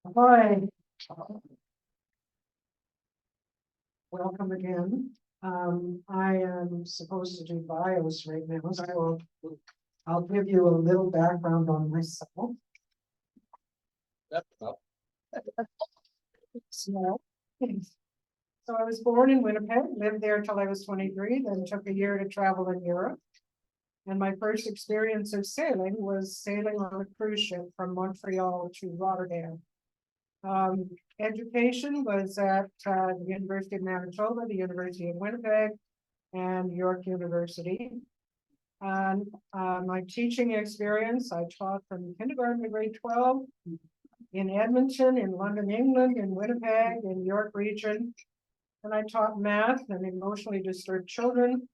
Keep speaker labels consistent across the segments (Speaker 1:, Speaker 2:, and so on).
Speaker 1: Hi, welcome again. I am supposed to do bios right now, so I'll give you a little background on myself. So, so I was born in Winnipeg, lived there till I was 23, then took a year to travel in Europe. And my first experience of sailing was sailing on a cruise ship from Montreal to Rotterdam. Education was at the University of Manitoba, the University of Winnipeg, and York University. And my teaching experience, I taught from kindergarten to grade 12 in Edmonton, in London, England, in Winnipeg, in York region. And I taught math and emotionally disturbed children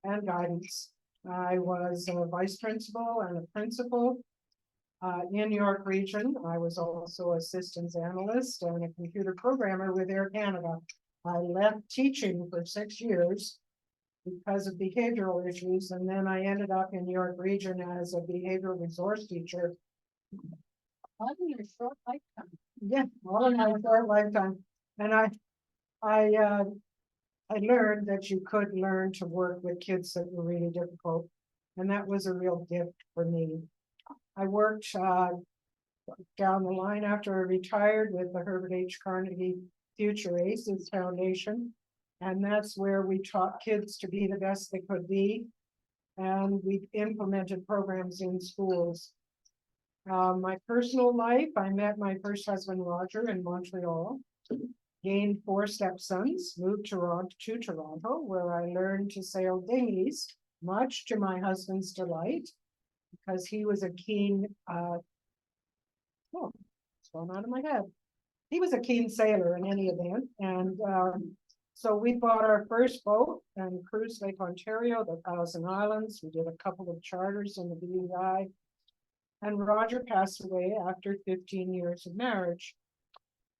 Speaker 1: and guidance. I was a vice principal and a principal in York region. I was also a systems analyst and a computer programmer with Air Canada. I left teaching for 6 years because of behavioral issues, and then I ended up in York region as a behavioral resource teacher. All in your short lifetime. Yeah, all in my short lifetime. And I learned that you could learn to work with kids that were really difficult, and that was a real gift for me. I worked down the line after I retired with the Herbert H. Carnegie Future Aces Foundation. And that's where we taught kids to be the best they could be. And we implemented programs in schools. My personal life, I met my first husband, Roger, in Montreal. Gained 4 stepsons, moved to Toronto, where I learned to sail dinghies, much to my husband's delight, because he was a keen, it's gone out of my head. He was a keen sailor in any event. And so we bought our first boat and cruised Lake Ontario, the Thousand Islands. We did a couple of charters in the BVI. And Roger passed away after 15 years of marriage.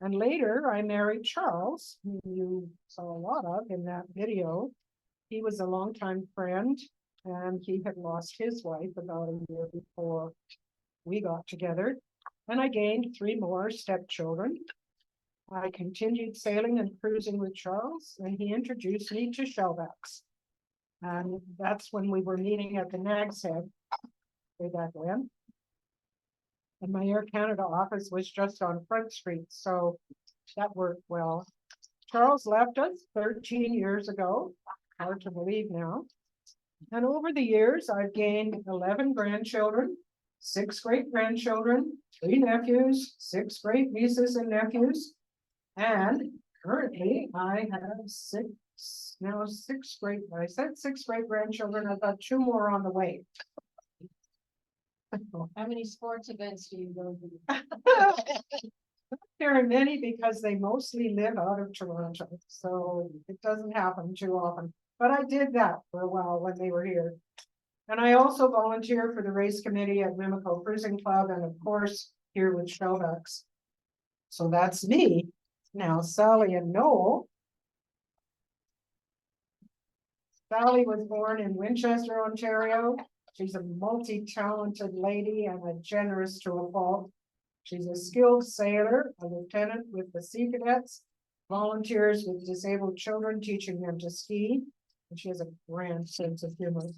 Speaker 1: And later I married Charles, who you saw a lot of in that video. He was a longtime friend, and he had lost his wife about a year before we got together. And I gained 3 more stepchildren. I continued sailing and cruising with Charles, and he introduced me to shellbacks. And that's when we were meeting at the Nag's Head way back when. And my Air Canada office was just on Front Street, so that worked well. Charles left us 13 years ago, hard to believe now. And over the years, I've gained 11 grandchildren, 6 great-grandchildren, 3 nephews, 6 great nieces and nephews. And currently I have 6 great-grandchildren. I've got 2 more on the way.
Speaker 2: How many sports events do you go to?
Speaker 1: There are many because they mostly live out of Toronto, so it doesn't happen too often. But I did that for a while when they were here. And I also volunteer for the race committee at Mimico Cruising Club, and of course here with Shellbacks. So that's me. Now Sally and Noel. Sally was born in Winchester, Ontario. She's a multi-talented lady and a generous to a fault. She's a skilled sailor, a lieutenant with the Sea Cadets, volunteers with disabled children, teaching them to ski, and she has a grand sense of humor.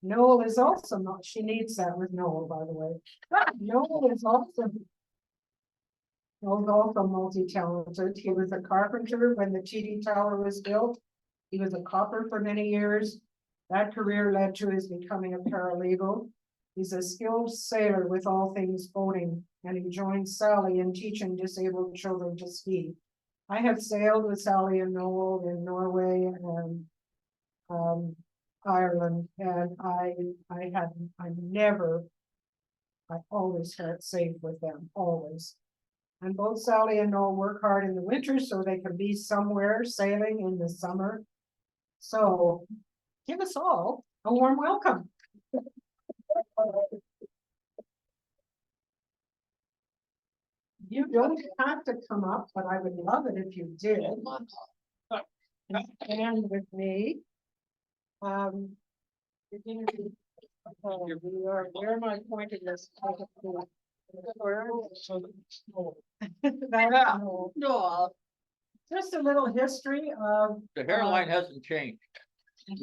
Speaker 1: Noel is also not, she needs that with Noel, by the way. Noel is also multi-talented. He was a carpenter when the TD Tower was built. He was a copper for many years. That career led to his becoming a paralegal. He's a skilled sailor with all things boating, and he joined Sally in teaching disabled children to ski. I have sailed with Sally and Noel in Norway and Ireland, and I always felt safe with them, always. And both Sally and Noel work hard in the winter so they can be somewhere sailing in the summer. So give us all a warm welcome. You don't have to come up, but I would love it if you did. And stand with me. Where am I pointing this? That's-
Speaker 2: No,
Speaker 1: Just a little history of.
Speaker 3: The hairline hasn't changed.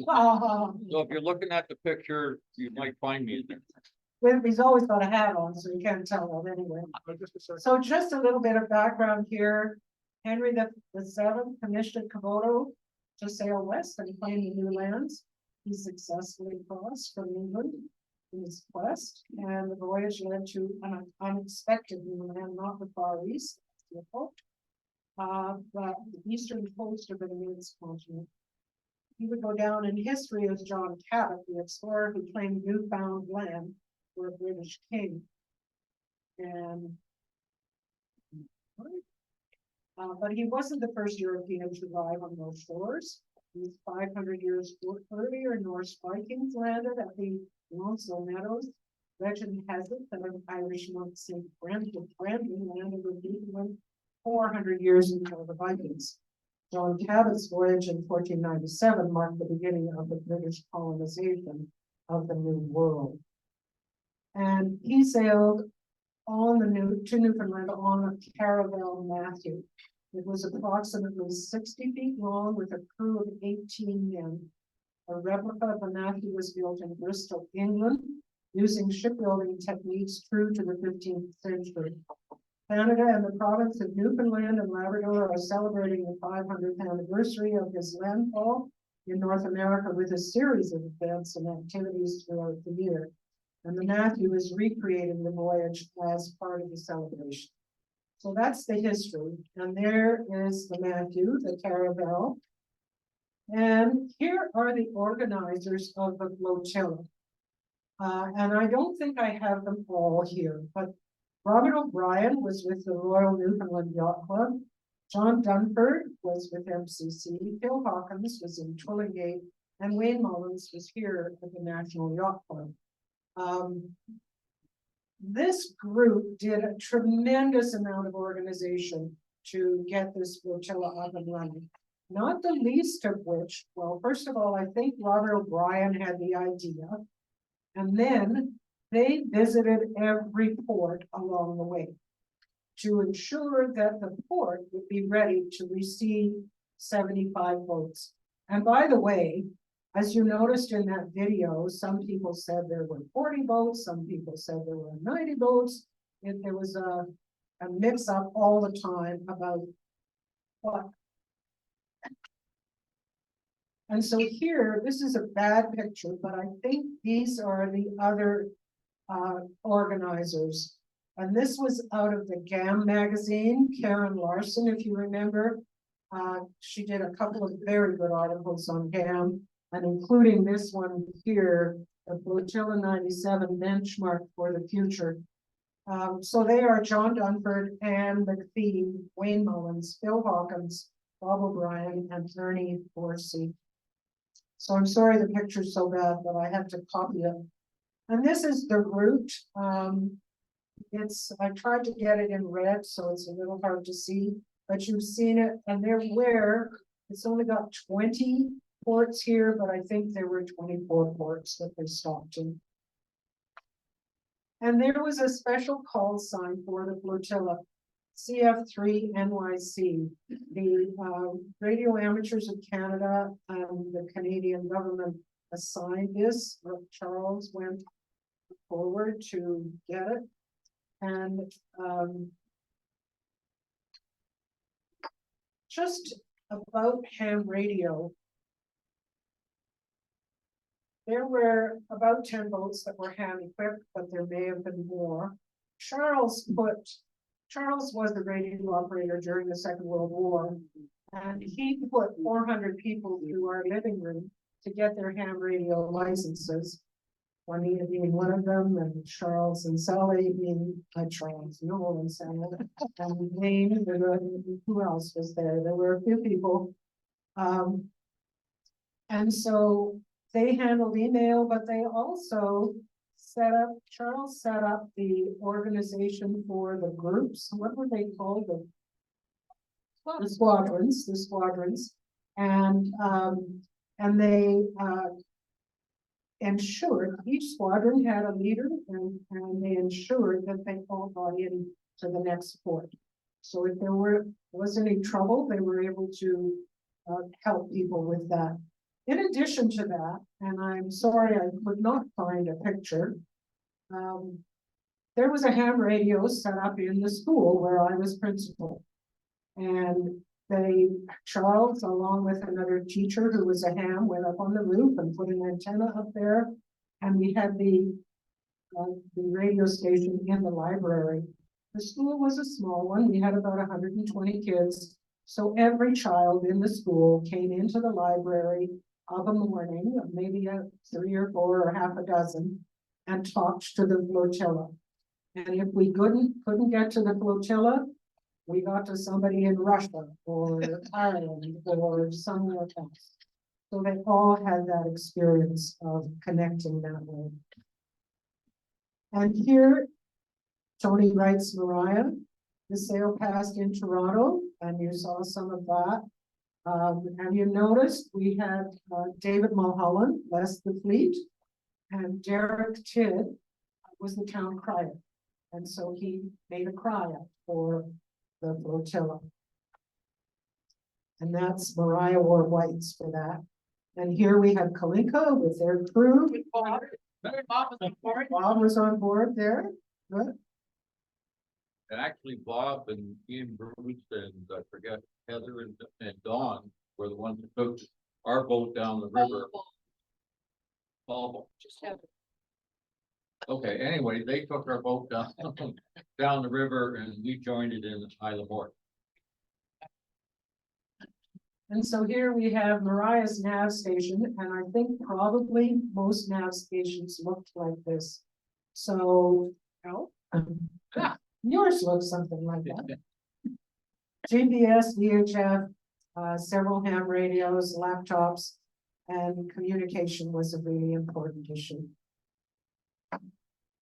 Speaker 1: Uh,
Speaker 3: So if you're looking at the picture, you might find me in there.
Speaker 1: he's always got a hat on, so you can't tell that anyway. So just a little bit of background here. Henry the Seventh commissioned Cabot to sail west and claim the new lands. He successfully crossed from England in his quest, and the voyage led to an unexpected new land, not the Far East, but the eastern coast of the mid-continent. He would go down in history as John Cabot, the explorer who claimed Newfoundland for a British king. And but he wasn't the first European to arrive on those shores. These 500 years earlier, Norse Vikings landed at the Lonzo Meadows. Legend has it that an Irish monk St. Brendan landed in Newfoundland 400 years before the Vikings. John Cabot's voyage in 1497 marked the beginning of the British colonization of the New World. And he sailed on to Newfoundland on a caravel Matthew. It was approximately 60 feet long with a crew of 18 men. A replica of the Matthew was built in Bristol, England, using shipbuilding techniques true to the 15th century. Canada and the province of Newfoundland and Labrador are celebrating the 500th anniversary of his landfall in North America with a series of events and activities throughout the year. And the Matthew is recreating the voyage as part of the celebration. So that's the history. And there is the Matthew, the caravel. And here are the organizers of the flotilla. And I don't think I have them all here, but Robert O'Brien was with the Royal Newfoundland Yacht Club. John Dunford was with MCC. Phil Hawkins was in Twillingate, and Wayne Mullins was here at the National Yacht Club. This group did a tremendous amount of organization to get this flotilla up and running. Not the least of which, well, first of all, I think Robert O'Brien had the idea, and then they visited every port along the way to ensure that the port would be ready to receive 75 boats. And by the way, as you noticed in that video, some people said there were 40 boats, some people said there were 90 boats. There was a mix up all the time about what. And so here, this is a bad picture, but I think these are the other organizers. And this was out of the GAM magazine, Karen Larson, if you remember. She did a couple of very good articles on GAM, and including this one here, the Flotilla 97 benchmark for the future. So they are John Dunford, Anne McPhee, Wayne Mullins, Phil Hawkins, Bob O'Brien, and Ernie Dorsey. So I'm sorry the picture's so bad, but I had to copy it. And this is the route. I tried to get it in red, so it's a little hard to see, but you've seen it, and it's only got 20 ports here, but I think there were 24 ports that they stopped in. And there was a special call sign for the flotilla, CF3 NYC. The Radio Amateurs of Canada and the Canadian government assigned this. Charles went forward to get it. And just about ham radio, there were about 10 boats that were ham equipped, but there may have been more. Charles was the radio operator during the Second World War, and he put 400 people through our living room to get their ham radio licenses. Juanita being one of them, and Charles and Sally being Noel and Sally, and Wayne. Who else was there? There were a few people, and so they handled email, but they also Charles set up the organization for the groups. What were they called? The squadrons, and they ensured, each squadron had a leader and they ensured that they all got in to the next port. So if there was any trouble, they were able to help people with that. In addition to that, and I'm sorry I could not find a picture, there was a ham radio set up in the school where I was principal. And Charles, along with another teacher who was a ham, went up on the roof and put an antenna up there. And we had the radio station in the library. The school was a small one. We had about 120 kids. So every child in the school came into the library of a morning, maybe 3 or 4 or half a dozen, and talked to the flotilla. And if we couldn't get to the flotilla, we got to somebody in Russia or Ireland or somewhere else. So they all had that experience of connecting that way. And here, Tony writes Mariah. The sail passed in Toronto, and you saw some of that. And you noticed we had David Mulholland, less the fleet, and Derek Tidd was the town crier. And so he made a cry up for the flotilla. And that's Mariah wore whites for that. And here we have Kalinka with their crew.
Speaker 2: Bob was on board.
Speaker 1: Bob was on board there. Good.
Speaker 3: And actually, Bob and Ian Bruce and I forget Heather and Dawn were the ones that took our boat down the river.
Speaker 2: Just have
Speaker 3: Okay, anyway, they took our boat down down the river and we joined it in Isla Morte.
Speaker 1: And so here we have Mariah's nav station, and I think probably most nav stations looked like this. So, yours looks something like that. GPS, VHF, several ham radios, laptops, and communication was a really important issue.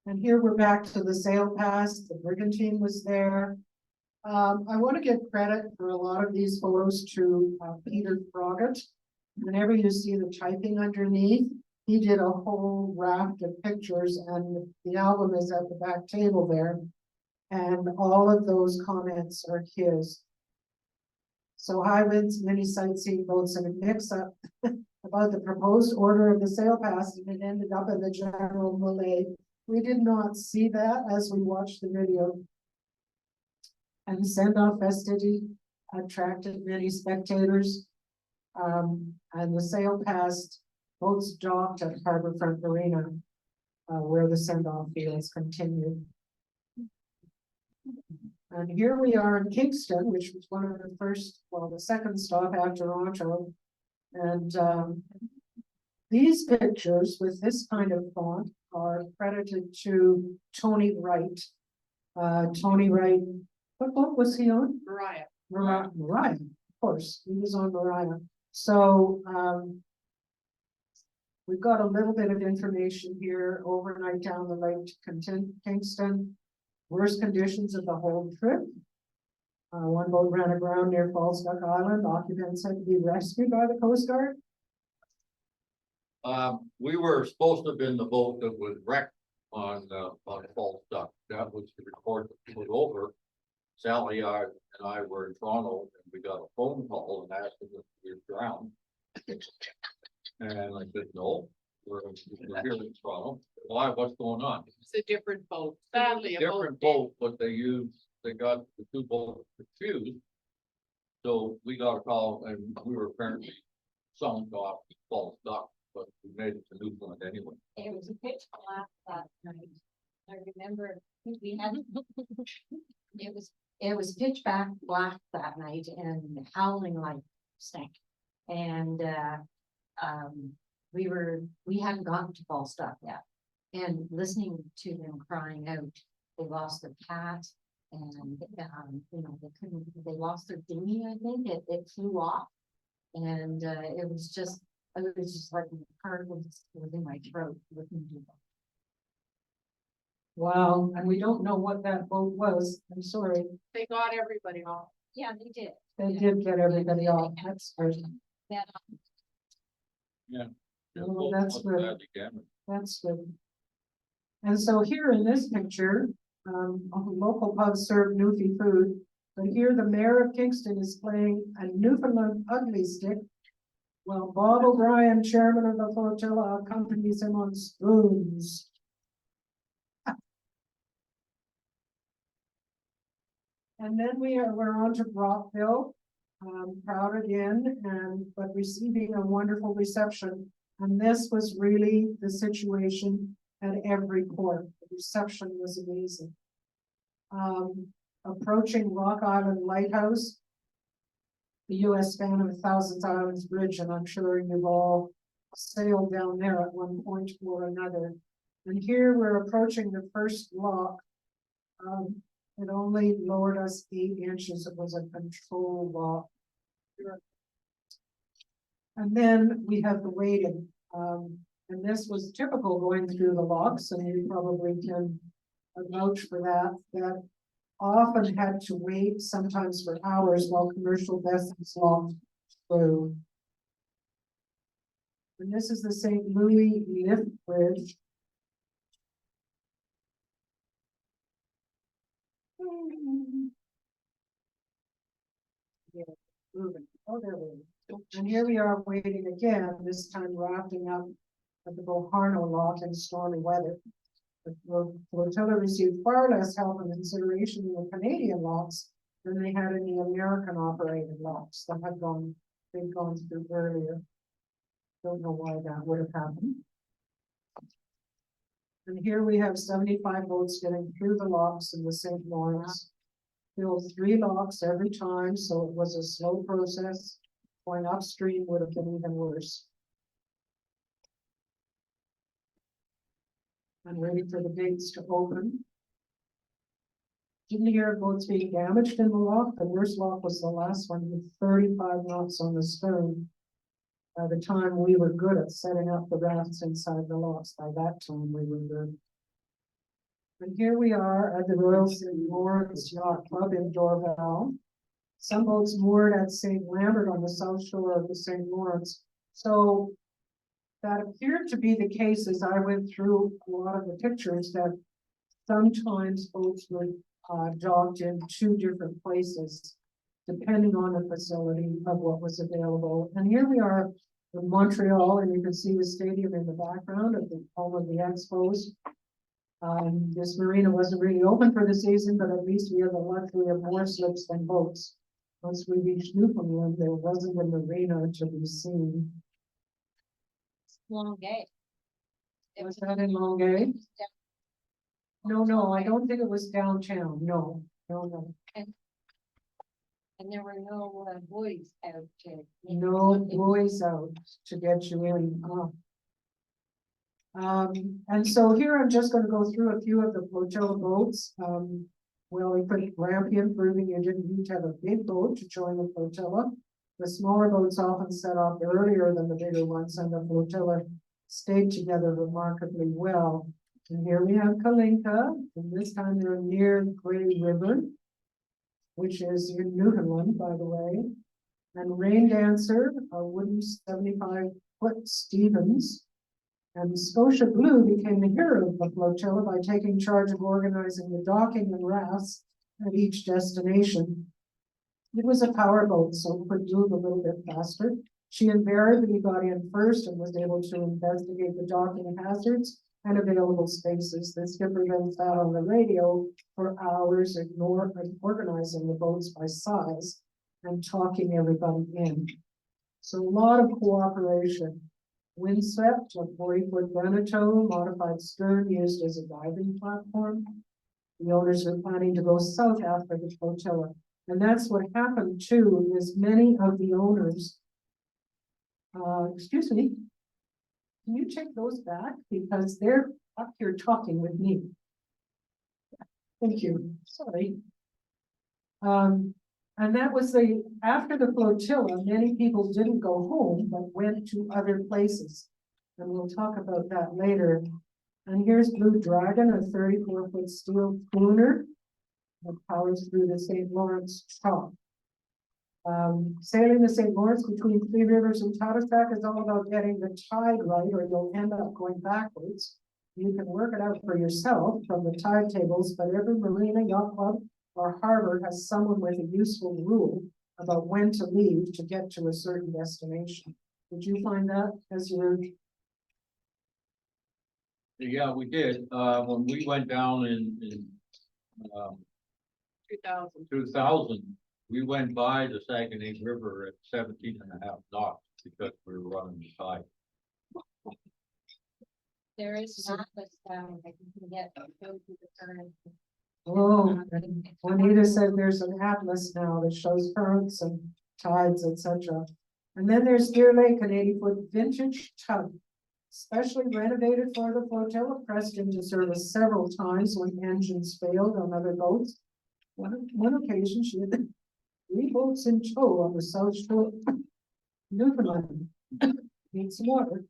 Speaker 1: And here we're back to the sail pass. The brigantine was there. I want to give credit for a lot of these photos to Peter Froggett. Whenever you see the typing underneath, he did a whole raft of pictures, and the album is at the back table there. And all of those comments are his. So high winds, many sightseeing boats, and a mix-up about the proposed order of the sail pass, and it ended up in the general melee. We did not see that as we watched the video. And the send-off festivity attracted many spectators. And the sail passed, boats docked at Harborfront Marina, where the send-off fields continued. And here we are in Kingston, which was one of the first, well, the second stop after Toronto. And these pictures with this kind of font are credited to Tony Wright. Tony Wright, what boat was he on?
Speaker 2: Mariah.
Speaker 1: Mariah, of course, he was on Mariah. So we've got a little bit of information here. Overnight down the lake to Kingston. Worst conditions of the whole trip. One boat ran aground near Falstaff Island. Occupants had to be rescued by the Coast Guard.
Speaker 3: We were supposed to have been the boat that was wrecked on Falstaff. That was the report that was over. Sally and I were in Toronto, and we got a phone call and asked if we were drowned. And I said, no, we're here in Toronto. Why? What's going on?
Speaker 2: It's a different boat. Sadly, a
Speaker 3: Different boat, but they got the two boats confused. So we got a call, and we were apparently sunk off Falstaff, but we made it to Newfoundland anyway.
Speaker 4: It was pitch black that night. I remember we had, it was pitch black that night and howling like snake. And we hadn't gotten to Falstaff yet. And listening to them crying out, they lost their cat, and they lost their dinghy. I think it flew off, and it was just like the heart was in my throat listening to them.
Speaker 1: Wow, and we don't know what that boat was. I'm sorry.
Speaker 2: They got everybody off.
Speaker 4: Yeah, they did.
Speaker 1: They did get everybody off. That's great.
Speaker 4: That,
Speaker 3: Yeah. Yeah,
Speaker 1: Well,
Speaker 3: boat
Speaker 1: that's
Speaker 3: wasn't
Speaker 1: good.
Speaker 3: badly damaged.
Speaker 1: That's good. And so here in this picture, a local pubs serve Newfie food, but here the mayor of Kingston is playing a Newfoundland ugly stick, while Bob O'Brien, chairman of the Flotilla, accompanies him on spoons. And then we're on to Brockville, proud again, but receiving a wonderful reception. And this was really the situation at every port. The reception was amazing. Approaching Rock Island Lighthouse, the US span of Thousand Islands Bridge, and I'm sure you've all sailed down there at one point or another. And here we're approaching the first lock. It only lowered us 8 inches. It was a control lock. And then we have the waiting. And this was typical going through the locks, and you probably can vouch for that, that often had to wait sometimes for hours while commercial vessels locked through. And this is the St. Louis lift bridge. Yeah, moving. Oh, there we go. And here we are waiting again, this time wrapping up at the Boharno lock in stormy weather. The flotilla received far less help and consideration in the Canadian locks than they had in the American operated locks that had been gone through earlier. Don't know why that would have happened. And here we have 75 boats getting through the locks in the St. Lawrence. Filled 3 locks every time, so it was a slow process. Going upstream would have been even worse. I'm ready for the gates to open. Didn't hear of boats being damaged in the lock. The worst lock was the last one with 35 knots on the stern. By the time we were good at setting up the rafts inside the locks, by that time we were good. And here we are at the Royal St. Lawrence Yacht Club in Dorval. Some boats moored at St. Lambert on the south shore of the St. Lawrence. So that appeared to be the case as I went through a lot of the pictures, that sometimes boats were docked in 2 different places, depending on the facility of what was available. And here we are in Montreal, and you can see the stadium in the background of the home of the Expos. This marina wasn't really open for the season, but at least we have the luxury of more slips than boats. Once we reached Newfoundland, there wasn't a marina to be seen.
Speaker 2: Longueuil.
Speaker 1: Was that in Longueuil? No, I don't think it was downtown. No.
Speaker 2: And there were no buoys out to.
Speaker 1: No buoys out to get you in. And so here I'm just going to go through a few of the flotilla boats. Well, we put Grampian, proving you didn't need to have a big boat to join the flotilla. The smaller boats often set off earlier than the bigger ones, and the flotilla stayed together remarkably well. And here we have Kalinka, and this time they're near Grey River, which is in Newfoundland, by the way. And Rain Dancer, a wooden 75-foot Stevens. And Scotia Blue became the hero of the flotilla by taking charge of organizing the docking and rafts at each destination. It was a powerboat, so could move a little bit faster. She invariably got in first and was able to investigate the docking hazards and available spaces. The skipper then sat on the radio for hours, organizing the boats by size and talking everybody in. So a lot of cooperation. Windswept, a 40-foot Veneto, modified stern used as a diving platform. The owners were planning to go south after the flotilla. And that's what happened too, is many of the owners, excuse me, can you take those back? Because they're up here talking with me. Thank you, sorry. And that was after the flotilla, many people didn't go home, but went to other places. And we'll talk about that later. And here's Blue Dragon, a 34-foot steel schooner that powers through the St. Lawrence Trough. Sailing the St. Lawrence between Three Rivers and Tadoussac is all about getting the tide right, or you'll end up going backwards. You can work it out for yourself from the tide tables, but every marina, yacht club, or harbor has someone with a useful rule about when to leave to get to a certain destination. Did you find that as you were?
Speaker 3: Yeah, we did, when we went down in, 2000, we went by the Saguenay River at 17.5 knots because we were running the tide.
Speaker 2: There is not this, I can get, go to the current.
Speaker 1: Oh, and Juanita said there's an atlas now that shows currents and tides, etc. And then there's Deer Lake, an 80-foot vintage tug, specially renovated for the Flotilla, pressed into service several times when engines failed on other boats. One occasion she had 3 boats in tow on the south shore of Newfoundland. Need some water.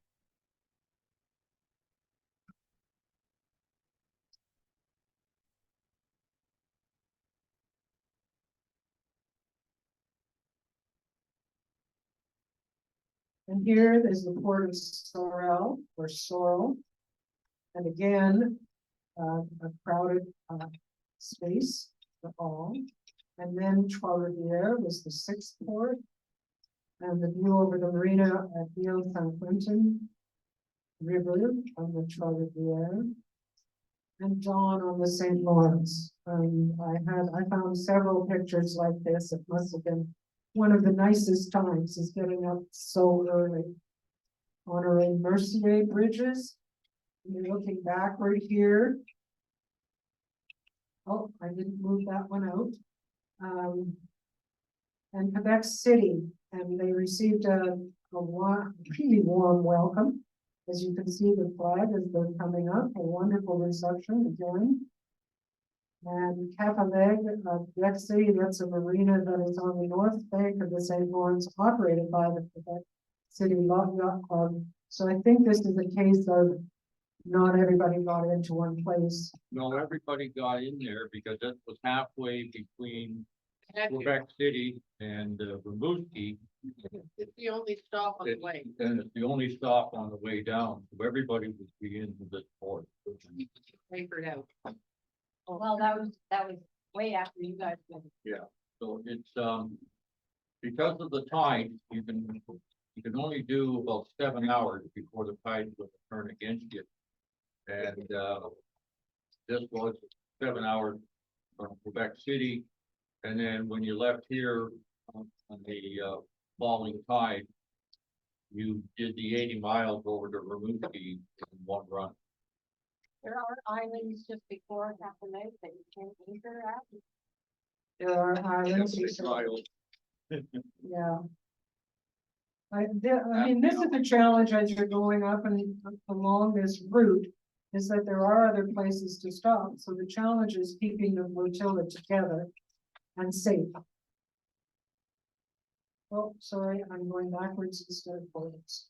Speaker 1: And here is the port of Sorel or Sorel. And again, a crowded space for all. And then Trois-Rivières was the 6th port. And the view over the marina at Ville San Quentin River on the Trois-Rivières. And Dawn on the St. Lawrence. I found several pictures like this. It must have been one of the nicest times, is getting up so early. Honoring Mercier bridges. And you're looking backward here. Oh, I didn't move that one out. And Quebec City, and they received a really warm welcome. As you can see, the flag as they're coming up, a wonderful reception again. And Capaleg, Quebec City, that's a marina that is on the north bank of the St. Lawrence, operated by the Quebec City Yacht Club. So I think this is a case of not everybody got into one place.
Speaker 3: No, everybody got in there because that was halfway between Quebec City and Rimouski.
Speaker 2: It's the only stop on the way.
Speaker 3: And it's the only stop on the way down, so everybody would be into this port.
Speaker 2: Papered out. Well, that was way after you guys went.
Speaker 3: So it's, because of the tide, you can only do about 7 hours before the tide will turn against you. And, this was 7 hours from Quebec City. And then when you left here on the, falling tide, you did the 80 miles over to Rimouski in one run.
Speaker 2: There are islands just before Capaleg that you can't anchor at.
Speaker 1: There are islands.
Speaker 3: They trial.
Speaker 1: Yeah. I mean, this is the challenge as you're going up and along this route, is that there are other places to stop. So the challenge is keeping the flotilla together and safe. Oh, sorry, I'm going backwards instead of forwards.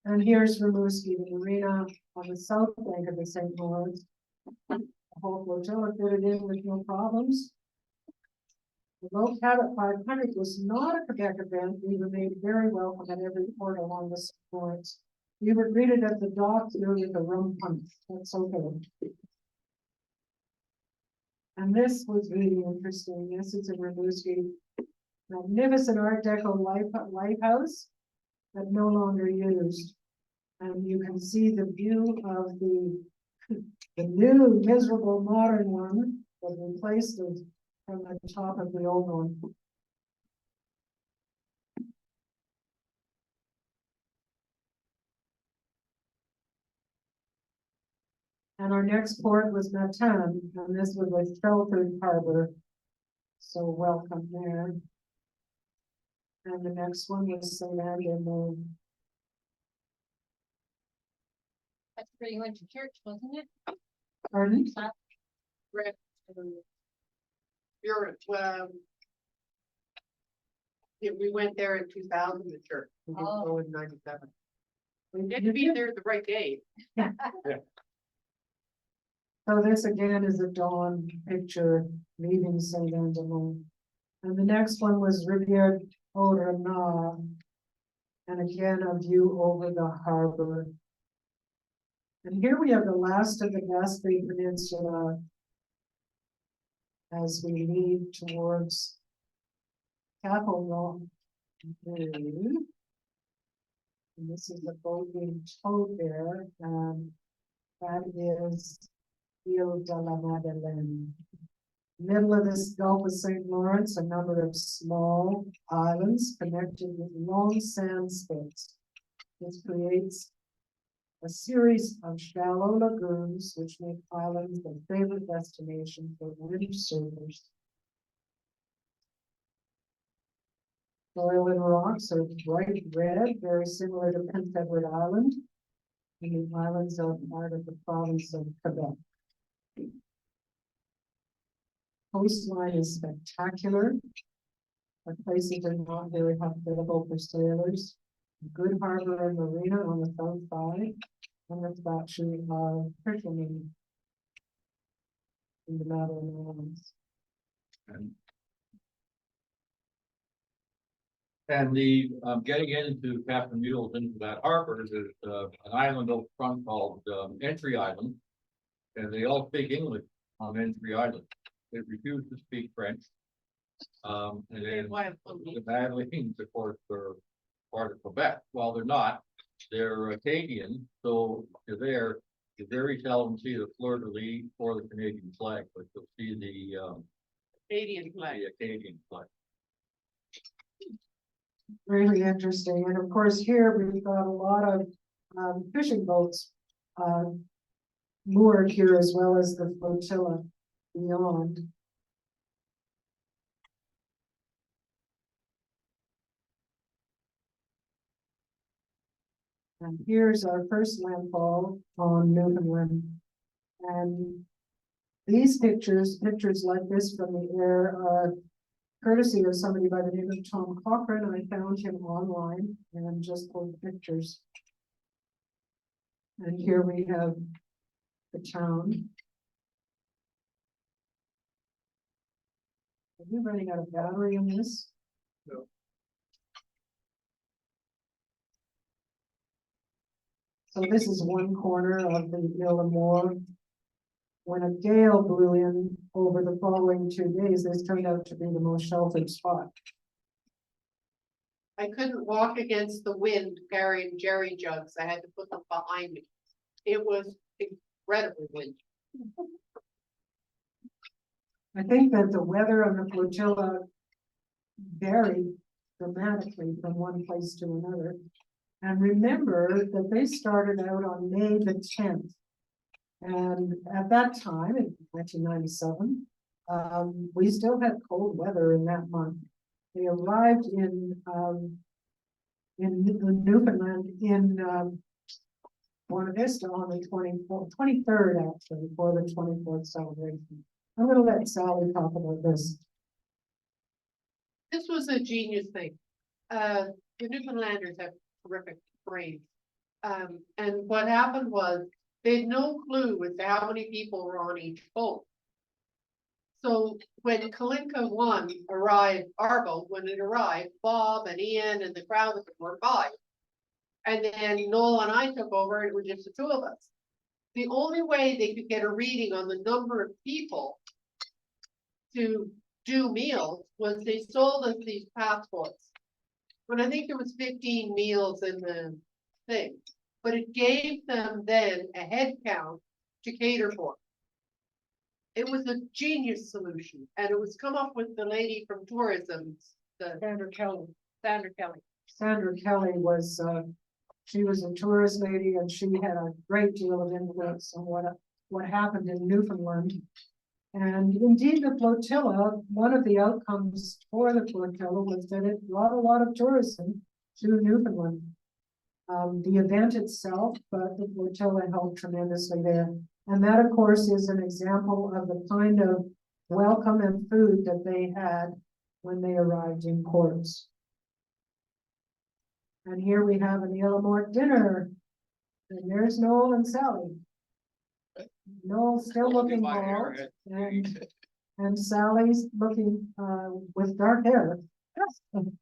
Speaker 1: And here's Rimouski, the marina on the south bank of the St. Lawrence. The whole flotilla fitted in with no problems. The Low Cabot 500 was not a Quebec event. We were made very welcome at every port along the St. Lawrence. We were greeted at the dock here with a rum punch. That's okay. And this was really interesting. This is a Rimouski, magnificent Art Deco lighthouse, but no longer used. And you can see the view of the new miserable modern one that replaced it from the top of the old one. And our next port was Matane, and this was a sheltered harbor. So welcome there. And the next one was Saint-Anne.
Speaker 2: That's where you went to church, wasn't it?
Speaker 1: Pardon?
Speaker 2: Right. You're, we went there in 2000 to church. We didn't go in 97. You had to be there the right day.
Speaker 1: So this again is a dawn picture leaving Saint-Anne. And the next one was Rivière Orana. And again, a view over the harbor. And here we have the last of the Gaspé Peninsula as we lead towards Capel. And this is the boat being towed there, and that is Ile de la Madeleine. Middle of this Gulf of St. Lawrence, a number of small islands connected with long sand spits. This creates a series of shallow lagoons which make islands a favorite destination for windsurfers. Soil and rocks are bright red, very similar to Prince Edward Island. And the islands are part of the province of Quebec. Coastline is spectacular. The places are not very hospitable for sailors. Good harbor and marina on the south side. And that's actually fishermen in the Madeline Islands.
Speaker 3: And the, getting into Captain Mule's into that harbor, there's, an island up front called, Entry Island. And they all speak English on Entry Island. They refuse to speak French. And then the Madeleines, of course, are part of Quebec. Well, they're not. They're Acadian, so you're there. You very seldom see the fleur-de-lis or the Canadian flag, but you'll see the
Speaker 2: Canadian flag.
Speaker 3: the Acadian flag.
Speaker 1: Really interesting. And of course, here we've got a lot of fishing boats moored here, as well as the flotilla beyond. And here's our first landfall on Newfoundland. And these pictures like this from the air are courtesy of somebody by the name of Tom Cochran. I found him online and just pulled pictures. And here we have the town. Are we running out of battery in this?
Speaker 3: No.
Speaker 1: So this is one corner of the Ile Amour. When a gale blew in over the following 2 days, this turned out to be the most sheltered spot.
Speaker 2: I couldn't walk against the wind carrying jerry jugs. I had to put them behind me. It was incredibly windy.
Speaker 1: I think that the weather on the flotilla varied dramatically from one place to another. And remember that they started out on May the 10th. And at that time, in 1997, we still had cold weather in that month. They arrived in Newfoundland in Bonavista on the 23rd, actually, for the 24th celebration. I'm going to let Sally talk about this.
Speaker 2: This was a genius thing. The Newfoundlanders have terrific brains. And what happened was they had no clue as to how many people were on each boat. So when Kalinka 1 arrived, our boat, when it arrived, Bob and Ian and the crowd were by. And then Noel and I took over, and it was just the two of us. The only way they could get a reading on the number of people to do meals was they sold us these passports. But I think there was 15 meals in the thing, but it gave them then a head count to cater for. It was a genius solution, and it was come up with the lady from tourism,
Speaker 1: Sandra Kelly.
Speaker 2: Sandra Kelly.
Speaker 1: Sandra Kelly was, she was a tourist lady, and she had a great deal of influence on what happened in Newfoundland. And indeed, the flotilla, one of the outcomes for the flotilla was that it brought a lot of tourism to Newfoundland. The event itself, but the flotilla helped tremendously there. And that, of course, is an example of the kind of welcome and food that they had when they arrived in ports. And here we have an Ile Amour dinner. And there's Noel and Sally. Noel still looking bald, and And Sally's looking, with dark hair. And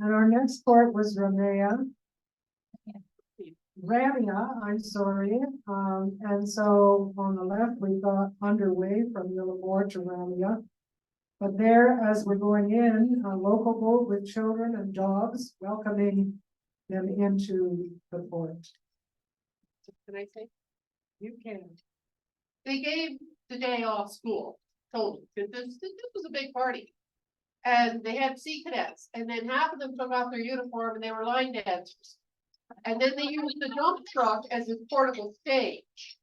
Speaker 1: our next port was Ramea. I'm sorry, and so on the left, we got underway from Livermore to Ramea. But there, as we're going in, a local boat with children and dogs welcoming them into the port.
Speaker 2: Can I say?
Speaker 1: You can.
Speaker 2: They gave the day off school, totally, because this was a big party. And they had sea cadets, and then half of them took off their uniform and they were line dancers. And then they used the dump truck as a portable stage.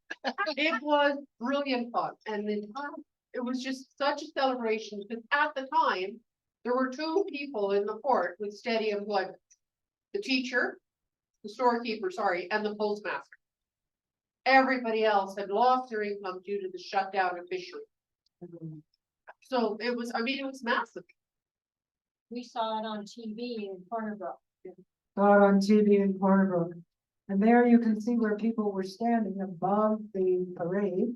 Speaker 2: It was brilliant fun, and it was just such a celebration, because at the time, there were two people in the port with steady employment. The teacher, the storekeeper, sorry, and the postmaster. Everybody else had lost their income due to the shutdown of fishery. So it was, I mean, it was massive.
Speaker 4: We saw it on TV in Corner Brook.
Speaker 1: Saw it on TV in Corner Brook. And there you can see where people were standing above the parade.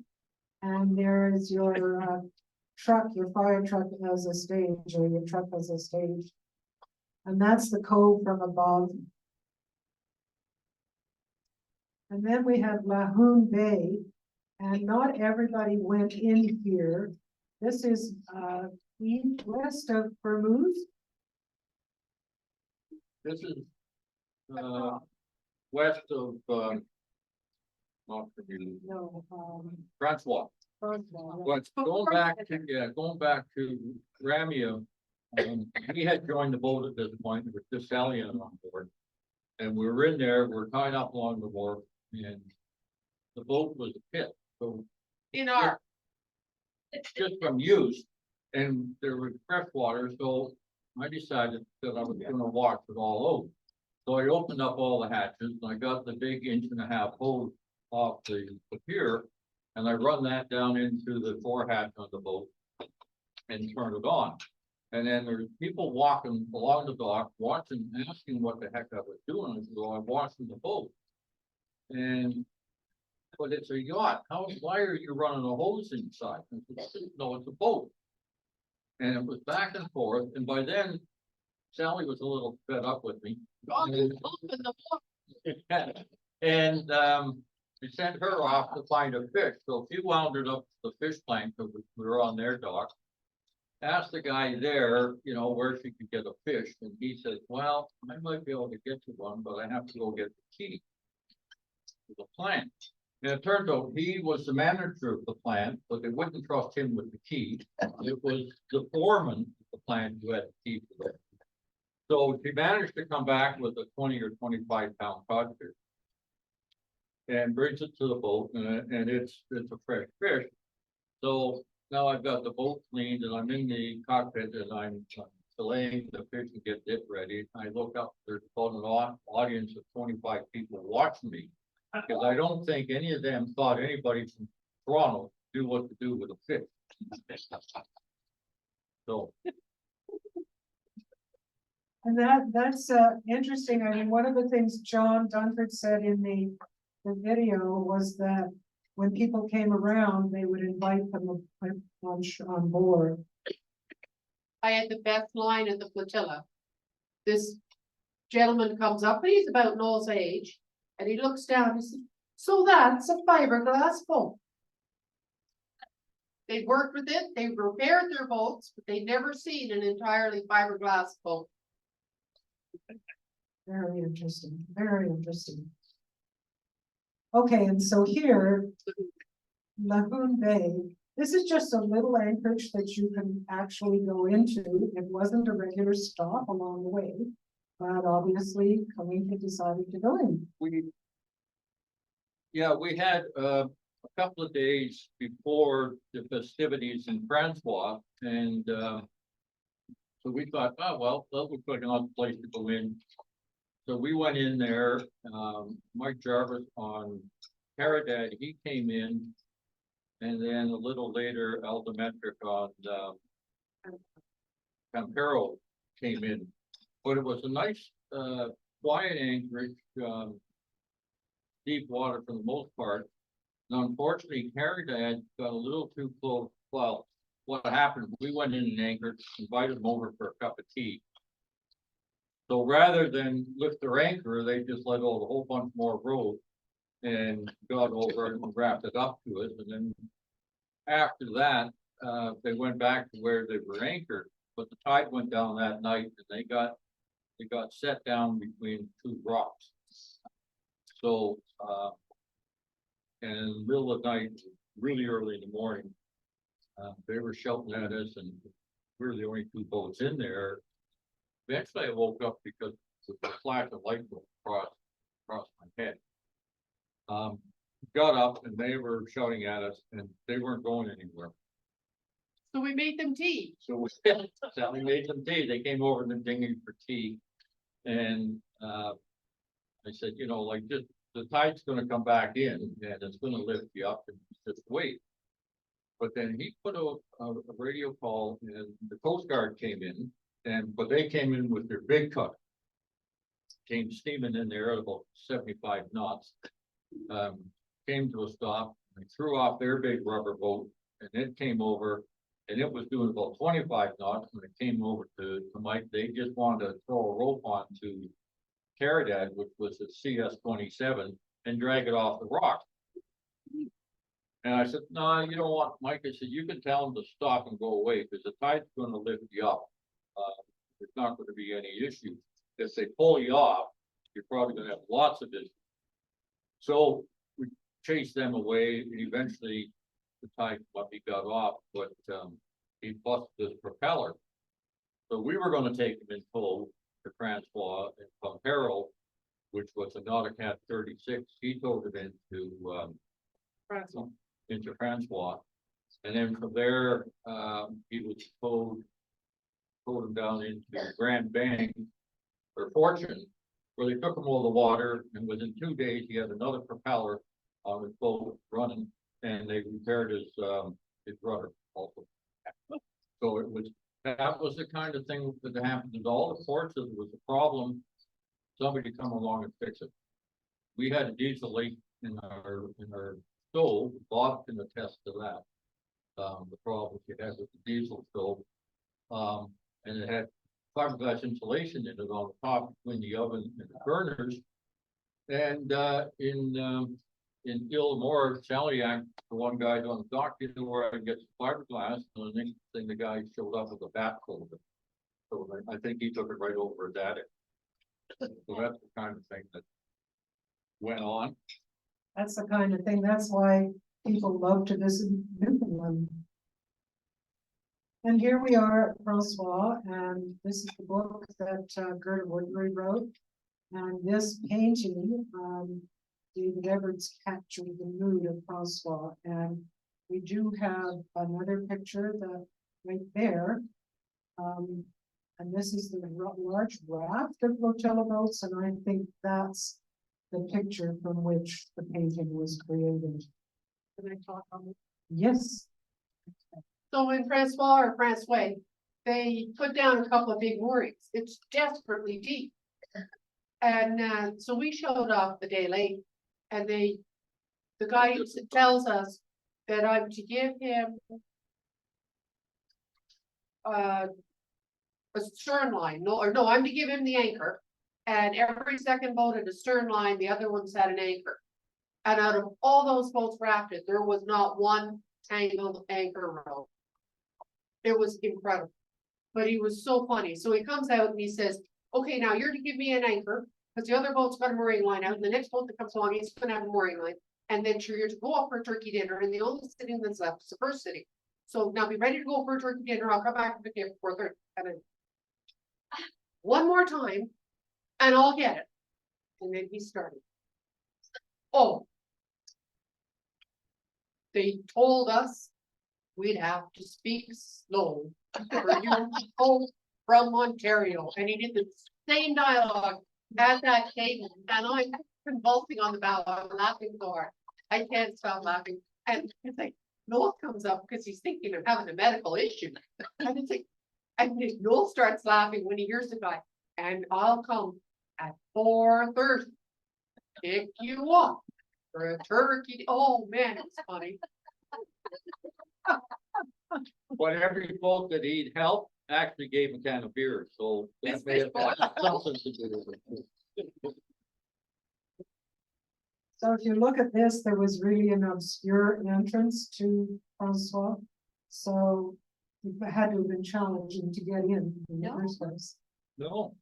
Speaker 1: And there is your truck, your fire truck as a stage, or your truck as a stage. And that's the cove from above. And then we have Lahoon Bay, and not everybody went in here. This is east west of Vermouth.
Speaker 3: This is, west of, not Bermuda,
Speaker 1: No,
Speaker 3: Francois. But going back to Ramea, we had joined the boat at this point, with just Sally and on board. And we were in there, we're tied up along the wharf, and the boat was a pit, so
Speaker 2: In our,
Speaker 3: just from use. And there was fresh water, so I decided that I was gonna wash it all over. So I opened up all the hatches, and I got the big 1.5-inch hose off the pier, and I run that down into the forehatch of the boat and turn it on. And then there's people walking along the dock, watching, asking what the heck I was doing. So I'm washing the boat. And, but it's a yacht. Why are you running a hose inside? I said, no, it's a boat. And it was back and forth. And by then, Sally was a little fed up with me.
Speaker 2: God, it's open the boat.
Speaker 3: And, we sent her off to find a fish. So she wound up the fish plank, because we were on their dock. Asked the guy there, you know, where she could get a fish, and he said, well, I might be able to get you one, but I have to go get the key to the plant. And it turned out he was the manager of the plant, but they wouldn't trust him with the key. It was the foreman of the plant who had the key to it. So she managed to come back with a 20 or 25-pound codfish and brings it to the boat, and it's a fresh fish. So now I've got the boat cleaned, and I'm in the cockpit, and I'm filleting the fish and get it ready. I look up, there's about an audience of 25 people watching me, because I don't think any of them thought anybody from Toronto knew what to do with a fish. So.
Speaker 1: and that's interesting. I mean, one of the things John Dunford said in the video was that when people came around, they would invite them lunch on board.
Speaker 2: I had the best line at the Flotilla. This gentleman comes up, and he's about Noel's age, and he looks down and says, so that's a fiberglass boat. They worked with it, they repaired their boats, but they'd never seen an entirely fiberglass boat.
Speaker 1: Very interesting, very interesting. Okay, and so here, Lahoon Bay, this is just a little anchorage that you can actually go into. It wasn't a regular stop along the way, but obviously Colleen decided to go in.
Speaker 3: We had a couple of days before the festivities in Francois, and so we thought, oh, well, that looks like another place to go in. So we went in there, Mike Jarvis on Caridad, he came in, and then a little later, Aldemetric on Campero came in. But it was a nice, quiet anchorage, deep water for the most part. And unfortunately, Caridad got a little too close. Well, what happened, we went in and anchored, invited them over for a cup of tea. So rather than lift their anchor, they just let out a whole bunch more rope and got over and wrapped it up to it. And then after that, they went back to where they were anchored, but the tide went down that night and they got set down between two rocks. So, and in the middle of the night, really early in the morning, they were shouting at us and we were the only two boats in there. Eventually I woke up because the flash of light went across my head. Got up and they were shouting at us and they weren't going anywhere.
Speaker 2: So we made them tea.
Speaker 3: So Sally made them tea. They came over to the dinghy for tea. And I said, you know, like just the tide's gonna come back in and it's gonna lift you up and just wait. But then he put a radio call and the Coast Guard came in but they came in with their big cutter. Came steaming in there at about 75 knots. Came to a stop, they threw off their big rubber boat and it came over and it was doing about 25 knots when it came over to Mike. They just wanted to throw a rope onto Caridad, which was a CS-27, and drag it off the rock. And I said, no, you don't want, Mike. I said, you can tell them to stop and go away because the tide's going to lift you up. There's not going to be any issue. If they pull you off, you're probably going to have lots of issues. So we chased them away, and eventually the tide puppy got off, but he busted his propeller. So we were going to take him in tow to Francois and Pompero, which was a Nauticat 36. He towed him into Francois, and then from there he was towed him down into Grand Bank or Fortune, where they took him over the water, and within 2 days he had another propeller on his boat running, and they repaired his rudder also. So that was the kind of thing that happened in all the ports. If there was a problem, somebody come along and fix it. We had a diesel leak in our stove. Bob can attest to that. The problems we had with the diesel stove, and it had fiberglass insulation in it on the top between the oven and the burners. And in Gilmore, Sally asked the one guy on the dock, you know where I can get some fiberglass, and the next thing the guy showed up with a bat full of it. So I think he took it right over his attic. So that's the kind of thing that went on.
Speaker 1: That's the kind of thing, that's why people love to visit Newfoundland. And here we are at Francois, and this is the book that Gerda Woodbury wrote. And this painting, David Everett's captured the mood of Francois. And we do have another picture that right there. And this is the large raft of Flotilla boats, and I think that's the picture from which the painting was created.
Speaker 2: Can I talk on it?
Speaker 1: Yes.
Speaker 2: So in Francois or Francois, they put down a couple of big moorings. It's desperately deep. And so we showed up the day late, and the guy tells us that I'm to give him a stern line. No, I'm to give him the anchor. And every second boat had a stern line, the other ones had an anchor. And out of all those boats rafted, there was not one tangled anchor row. It was incredible. But he was so funny. So he comes out and he says, okay, now you're to give me an anchor, because the other boat's got a mooring line out, and the next boat that comes along, he's gonna have a mooring line. And then you're to go up for a turkey dinner, and the only sitting that's left is the first sitting. So now be ready to go for a turkey dinner. I'll come back and pick you up at 4:30. And then one more time, and I'll get it. And then he started. Oh. They told us we'd have to speak slow for you people from Ontario. And he did the same dialogue at that table. And I'm convulsing on the bow. I'm laughing so hard. I can't stop laughing. And it's like, Noel comes up because he's thinking of having a medical issue. And it's like, and Noel starts laughing when he hears the guy. And I'll come at 4:30. Pick you up. for a turkey. Oh, man, it's funny.
Speaker 3: But every boat that he'd helped actually gave him a can of beer, so
Speaker 2: This
Speaker 3: that may have
Speaker 2: fish
Speaker 3: had something to do with it.
Speaker 1: So if you look at this, there was really an obscure entrance to Francois. So it had to have been challenging to get in the
Speaker 2: No.
Speaker 1: first place.
Speaker 3: No,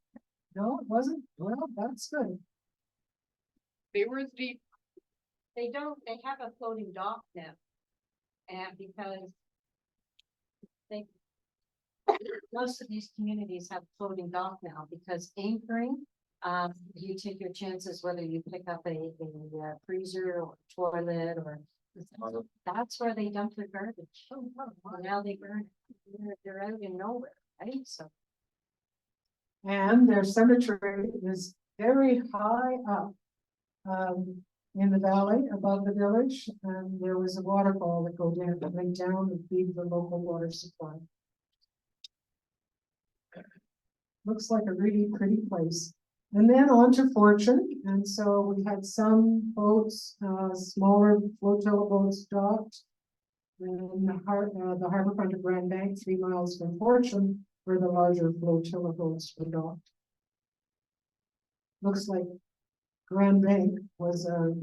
Speaker 1: No, it wasn't. Well, that's good.
Speaker 2: They were deep.
Speaker 4: They don't, they have a floating dock now. And because they, most of these communities have floating dock now because anchoring, you take your chances whether you pick up a freezer or toilet or that's where they dump their garbage. And now they burn it. They're out in nowhere, right? So
Speaker 1: And their cemetery is very high up. In the valley above the village, and there was a waterfall that went down and feed the local water supply. Looks like a really pretty place. And then on to Fortune, and so we had some boats, smaller flotilla boats docked. In the harborfront of Grand Bank, 3 miles from Fortune, where the larger flotilla boats were docked. Looks like Grand Bank was a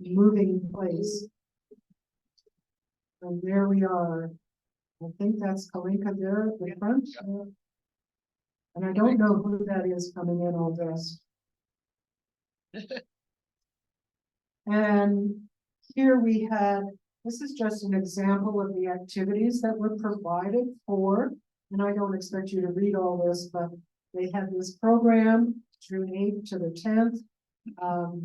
Speaker 1: moving place. And there we are. I think that's Kalinka there at the front. And I don't know who that is coming in all dressed. And here we had, this is just an example of the activities that were provided for, and I don't expect you to read all this, but they had this program June 8th to the 10th.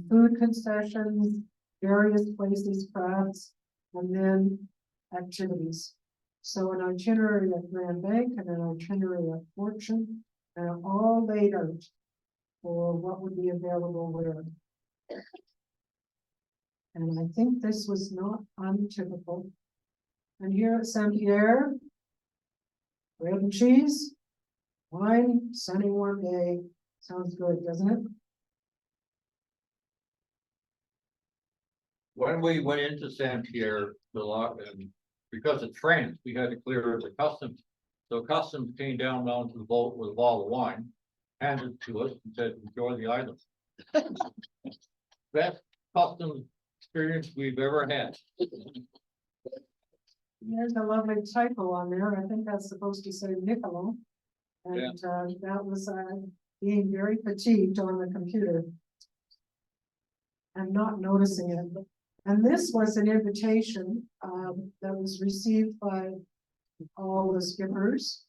Speaker 1: Food concessions, various places, crafts, and then activities. So an itinerary of Grand Bank and an itinerary of Fortune, and all laid out for what would be available where. And I think this was not untypical. And here at Saint Pierre, bread and cheese, wine, sunny warm day, sounds good, doesn't it?
Speaker 3: when we went into Saint Pierre, and because of France, we had to clear the customs. So customs came down onto the boat with a bottle of wine, handed it to us and said, enjoy the island. Best customs experience we've ever had.
Speaker 1: There's a lovely typo on there. I think that's supposed to say Niccolo. And that was being very fatigued on the computer. And not noticing it. And this was an invitation that was received by all the skippers.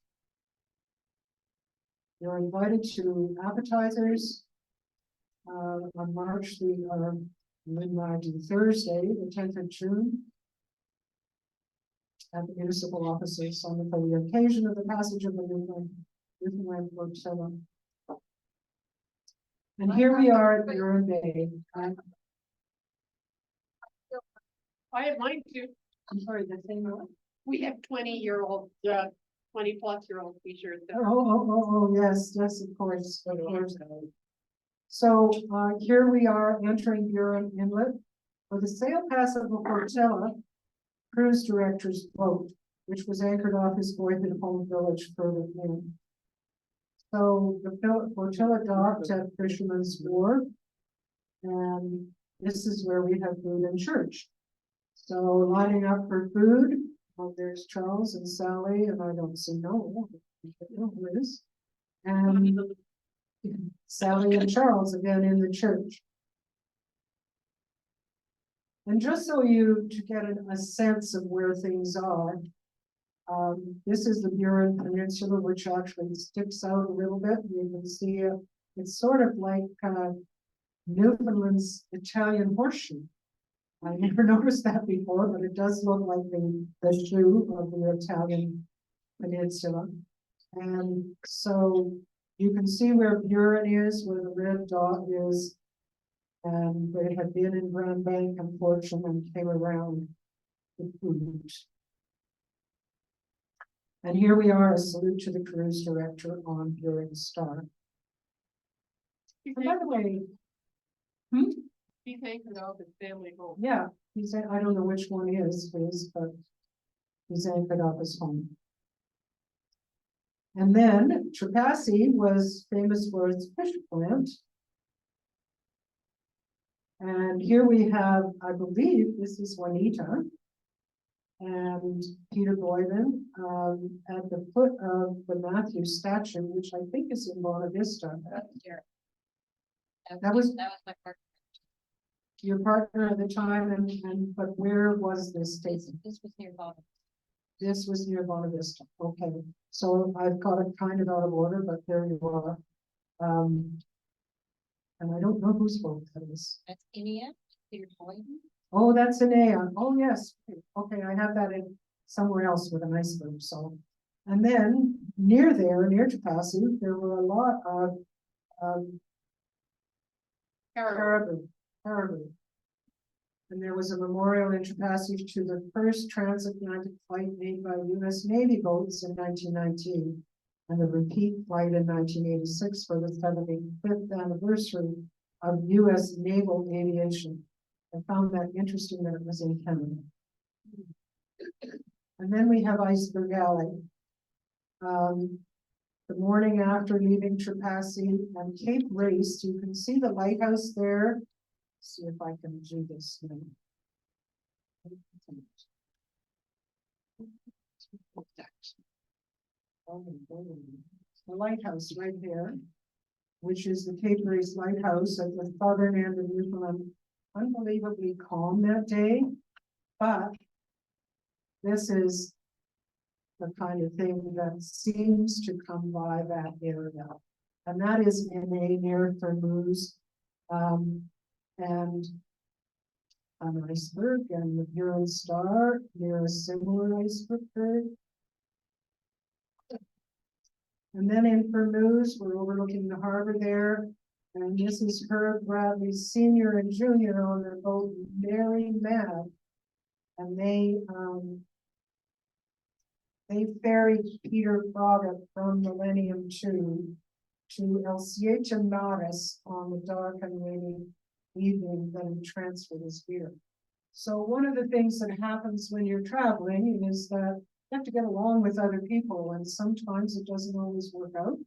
Speaker 1: You're invited to appetizers on March the midnight Thursday, the 10th of June. At the municipal offices on the occasion of the passage of the Newfoundland Flotilla. And here we are at Burin Bay.
Speaker 2: I have mine too.
Speaker 1: I'm sorry, the same one?
Speaker 2: We have 20-year-old, 20+-year-old t-shirts.
Speaker 1: Oh, yes, of course. So, here we are entering Burin Inlet for the sail pass of the Flotilla cruise director's boat, which was anchored off his boyhood home village further in. So the Flotilla docked at Fisherman's Wharf, and this is where we have food and church. So lining up for food, there's Charles and Sally, and I don't see Noel. Who is? And Sally and Charles again in the church. And just so you to get a sense of where things are, this is the Burin Peninsula, which actually sticks out a little bit. You can see it. It's sort of like Newfoundland's Italian horseshoe. I never noticed that before, but it does look like the shoe of the Italian peninsula. And so you can see where Burin is, where the red dot is. And they had been in Grand Bank and Fortune and came around the food. And here we are, a salute to the cruise director on Burin Star. And by the way,
Speaker 2: He's anchored off his family home.
Speaker 1: Yeah, he's, I don't know which one is his, but he's anchored off his home. And then Trepassey was famous for its fish plant. And here we have, I believe this is Juanita and Peter Boyden at the foot of the Matthew statue, which I think is in Bonavista. That was
Speaker 4: my partner.
Speaker 1: your partner at the time, and but where was this taken?
Speaker 4: This was near bottom.
Speaker 1: This was near Bonavista. Okay, so I've got it kind of out of order, but there you are. And I don't know whose boat that is.
Speaker 4: That's Inia, Peter Boyden.
Speaker 1: Oh, that's an A. Oh, yes. Okay, I have that in somewhere else with an iceberg, so. And then near there, near Trepassey, there were a lot of caribou. And there was a memorial in Trepassey to the first transatlantic flight made by US Navy boats in 1919. And the repeat flight in 1986 for the 75th anniversary of US naval aviation. I found that interesting that it was in Canada. And then we have Iceberg Alley. The morning after leaving Trepassey and Cape Race, you can see the lighthouse there. See if I can do this now. The lighthouse right there, which is the Cape Race Lighthouse at the southern end of Newfoundland. Unbelievably calm that day, but this is the kind of thing that seems to come by that area. And that is in a near Thermuse, and an iceberg, and the Buren Star near a similar iceberg. And then in Thermuse, we're overlooking the harbor there. And this is Herb Bradley Sr. and Jr. on their boat, Mary Mad. And they ferried Peter Froggatt from Millennium 2 to El Siete Mares on the dark and rainy evening, then he transferred his beer. So one of the things that happens when you're traveling is that you have to get along with other people, and sometimes it doesn't always work out.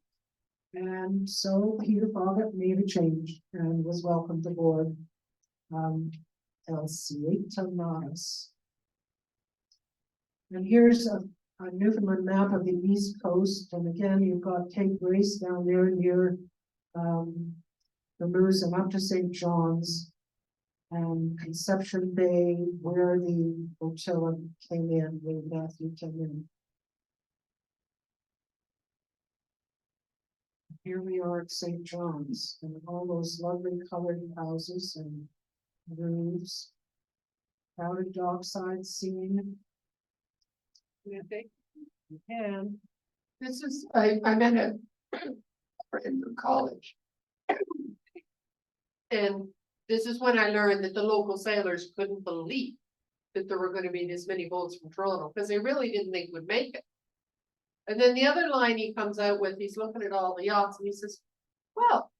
Speaker 1: And so Peter Froggatt made a change and was welcomed aboard El Siete Mares. And here's a Newfoundland map of the East Coast. And again, you've got Cape Race down there near the Moose and up to St. John's, and Conception Bay, where the Flotilla came in, where Matthew came in. Here we are at St. John's, and all those lovely colored houses and roofs. Crowded dockside scene. And
Speaker 2: This is, I met a friend from college. And this is when I learned that the local sailors couldn't believe that there were gonna be this many boats from Toronto, because they really didn't think would make it. And then the other line he comes out with, he's looking at all the yachts and he says, well,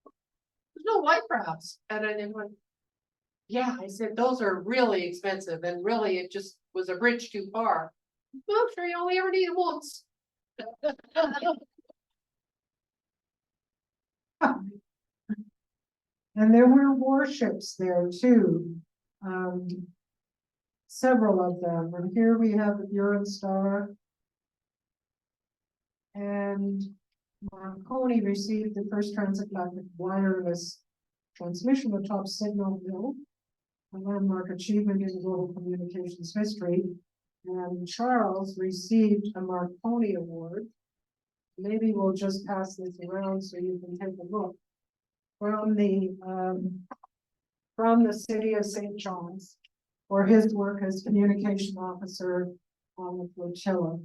Speaker 2: there's no white crabs. And I then went, yeah, I said, those are really expensive, and really it just was a bridge too far. Well, sure, you only ever need it once.
Speaker 1: And there were warships there too. Several of them. And here we have the Buren Star. And Marconi received the first transatlantic wireless transmission atop Signal Hill, a landmark achievement in global communications history. And Charles received a Marconi Award. Maybe we'll just pass this around so you can take a look. From the city of St. John's for his work as communication officer on the Flotilla.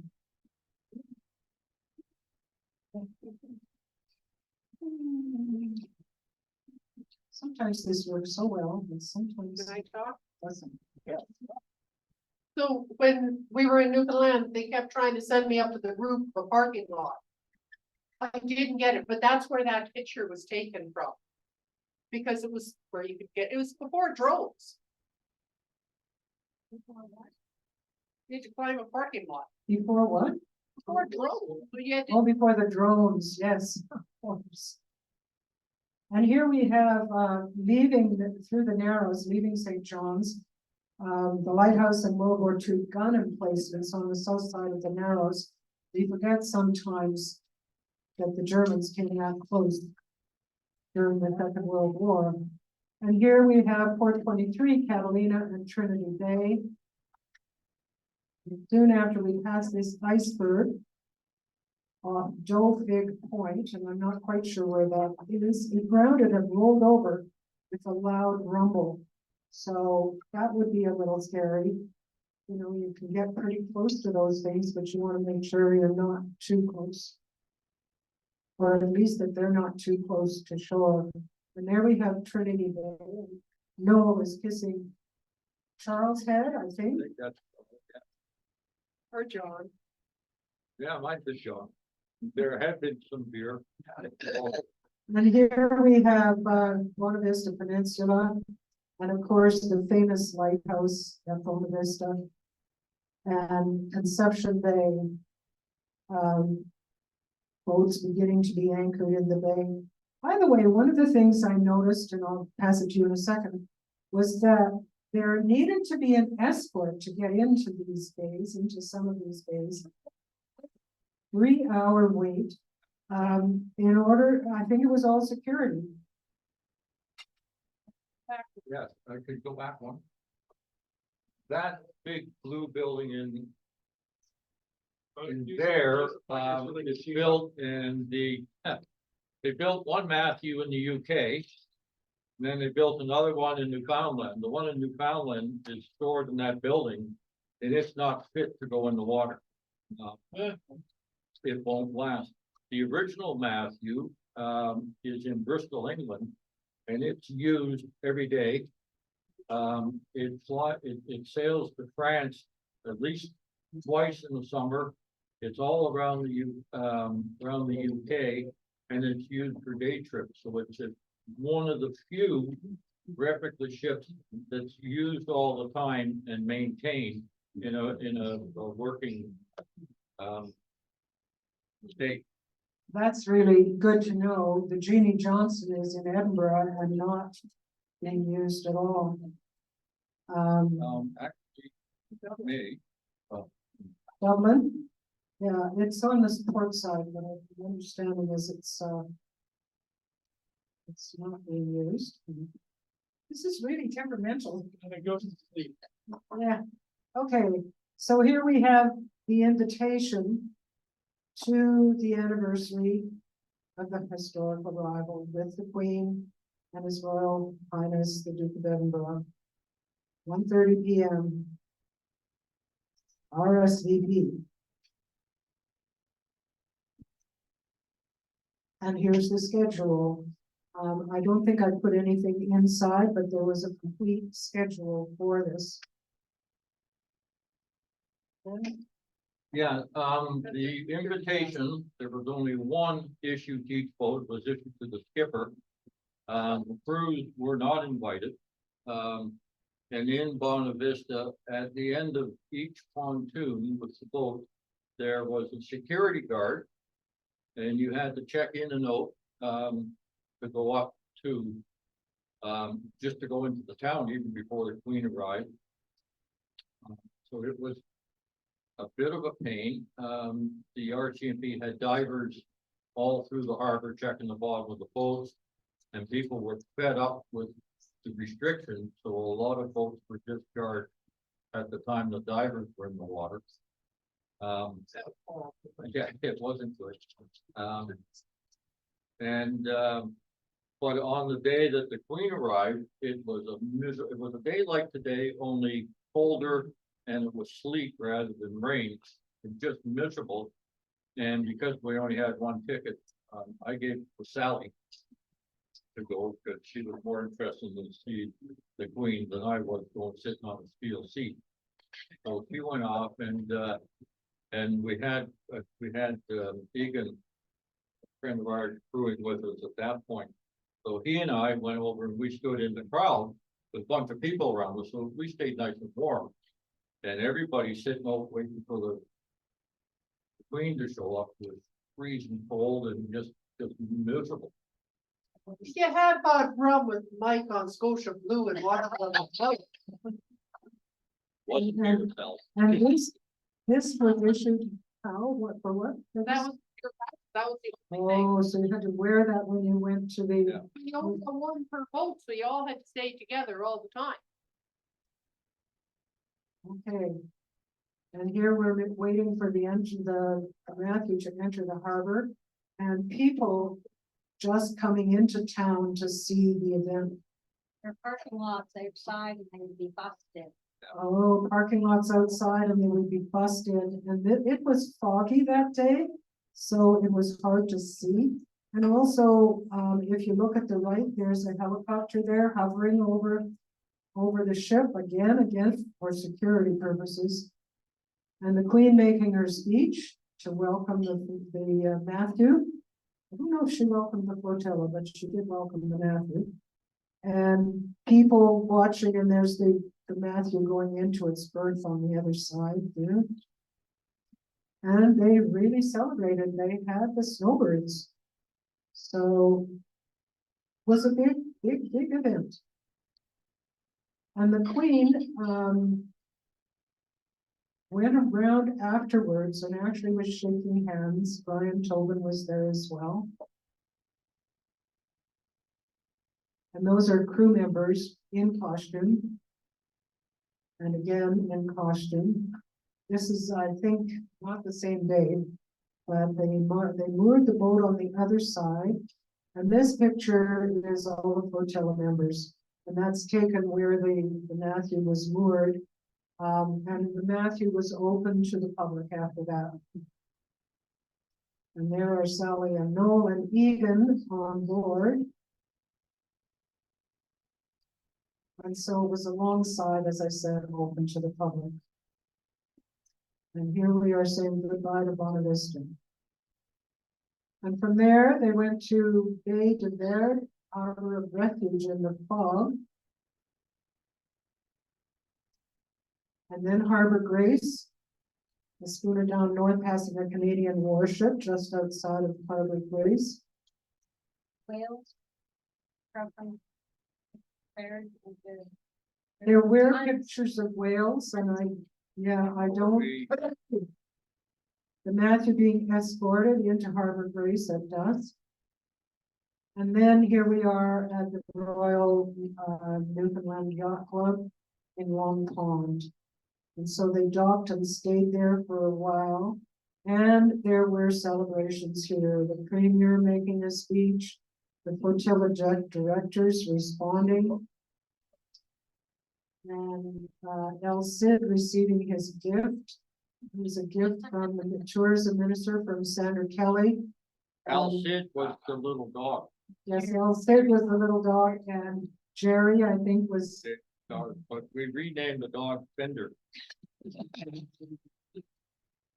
Speaker 1: Sometimes this works so well, and sometimes
Speaker 2: Can I talk?
Speaker 1: it doesn't.
Speaker 2: So when we were in Newfoundland, they kept trying to send me up to the roof of a parking lot. I didn't get it, but that's where that picture was taken from. because it was where you could get, it was before drones. You had to climb a parking lot,
Speaker 1: Before what?
Speaker 2: before drones, so you had to
Speaker 1: Oh, before the drones, yes, of course. And here we have, through the Narrows, leaving St. John's. The lighthouse and World War II gun emplacements on the south side of the Narrows. We forget sometimes that the Germans came that close during the Second World War. And here we have Port 23, Catalina and Trinity Bay. Soon after we pass this iceberg off Joe Fig Point, and I'm not quite sure where that is, it grounded and rolled over with a loud rumble. So that would be a little scary. You know, you can get pretty close to those things, but you want to make sure you're not too close. Or at least that they're not too close to shore. And there we have Trinity Bay. Noel is kissing Charles' head, I
Speaker 3: I
Speaker 1: think.
Speaker 3: think that's,
Speaker 2: or John.
Speaker 3: yeah, mine's the John. There have been some beer.
Speaker 1: And here we have Bonavista Peninsula. And of course, the famous lighthouse at Bonavista. And Conception Bay. Boats beginning to be anchored in the bay. By the way, one of the things I noticed, and I'll pass it to you in a second, was that there needed to be an escort to get into these bays, into some of these bays. 3-hour wait, in order, I think it was all security.
Speaker 3: Yes, I could go back one. That big blue building in there, is built in the, they built one Matthew in the UK. And then they built another one in Newfoundland. The one in Newfoundland is stored in that building, and it's not fit to go in the water. It won't last. The original Matthew, is in Bristol, England, and it's used every day. It sails to France at least twice in the summer. It's all around the UK, and it's used for day trips. So it's one of the few replica ships that's used all the time and maintained in a working state.
Speaker 1: That's really good to know. The Jeannie Johnson is in Edinburgh and not being used at all.
Speaker 3: Actually, me.
Speaker 1: Dublin, yeah, it's on the port side, but my understanding is it's not being used. This is really temperamental.
Speaker 3: And it goes to sleep.
Speaker 1: Yeah, okay, so here we have the invitation to the anniversary of the historic arrival with the Queen and His Royal Highness, the Duke of Edinburgh. 1:30 p.m. RSVP. And here's the schedule. I don't think I put anything inside, but there was a complete schedule for this.
Speaker 3: Yeah, the invitation, there was only one issue to each boat, was issued to the skipper. The crews were not invited. And in Bonavista, at the end of each pontoon with the boat, there was a security guard. And you had to check in a note, to go up to, just to go into the town even before the Queen arrived. So it was a bit of a pain. The RCMP had divers all through the harbor checking the bottom of the boats, and people were fed up with the restrictions, so a lot of boats were discharged at the time the divers were in the water. Yeah, it wasn't good. But on the day that the Queen arrived, it was a day like today, only colder, and it was sleet rather than rain. It's just miserable. And because we only had one ticket, I gave it to Sally to go, because she was more interested in seeing the Queen than I was going sitting on a steel seat. So she went off, and we had Egan, a friend of ours, crewing with us at that point. So he and I went over and we stood in the crowd with a bunch of people around us, so we stayed nice and warm. And everybody's sitting over waiting for the Queen to show up, with freezing cold and just miserable.
Speaker 2: You had bought rum with Mike on Scotia Blue and water on the boat.
Speaker 3: Wasn't beer felt.
Speaker 1: And this was issued, how, what, for what?
Speaker 2: That was that was the only thing.
Speaker 1: Oh, so you had to wear that when you went to the,
Speaker 3: Yeah.
Speaker 2: We only got one per boat, so you all had to stay together all the time.
Speaker 1: okay. And here we're waiting for the engine, the Matthew to enter the harbor, and people just coming into town to see the event.
Speaker 4: Their parking lots outside and they would be busted.
Speaker 1: Oh, parking lots outside and they would be busted, and it was foggy that day, so it was hard to see. And also, if you look at the right, there's a helicopter there hovering over the ship again, for security purposes. And the Queen making her speech to welcome the Matthew. I don't know if she welcomed the Flotilla, but she did welcome the Matthew. And people watching, and there's the Matthew going into its berth on the other side there. And they really celebrated. They had the snowbirds. So it was a big event. And the Queen went around afterwards and actually was shaking hands. Brian Tobin was there as well. And those are crew members in costume. And again, in costume. This is, I think, not the same day, but they moored the boat on the other side. And this picture is all the Flotilla members. And that's taken where the Matthew was moored. And the Matthew was open to the public after that. And there are Sally and Noel and Egan on board. And so it was alongside, as I said, open to the public. And here we are saying goodbye to Bonavista. And from there, they went to Bay de Verde, Harbor of Refuge in the fog. And then Harbor Grace, the schooner down north passing a Canadian warship just outside of Harbor Grace.
Speaker 4: Wales. From there.
Speaker 1: There were pictures of whales, and I don't.
Speaker 3: We-
Speaker 1: The Matthew being escorted into Harbor Grace at dusk. And then here we are at the Royal Newfoundland Yacht Club in Long Pond. And so they docked and stayed there for a while. And there were celebrations here, the Premier making a speech, the Flotilla directors responding. And El Cid receiving his gift. It was a gift from the tourism minister from Sandra Kelly.
Speaker 3: Al Cid was the little dog.
Speaker 1: Yes, El Cid was the little dog, and Jerry, I think, was.
Speaker 3: But we renamed the dog Fender.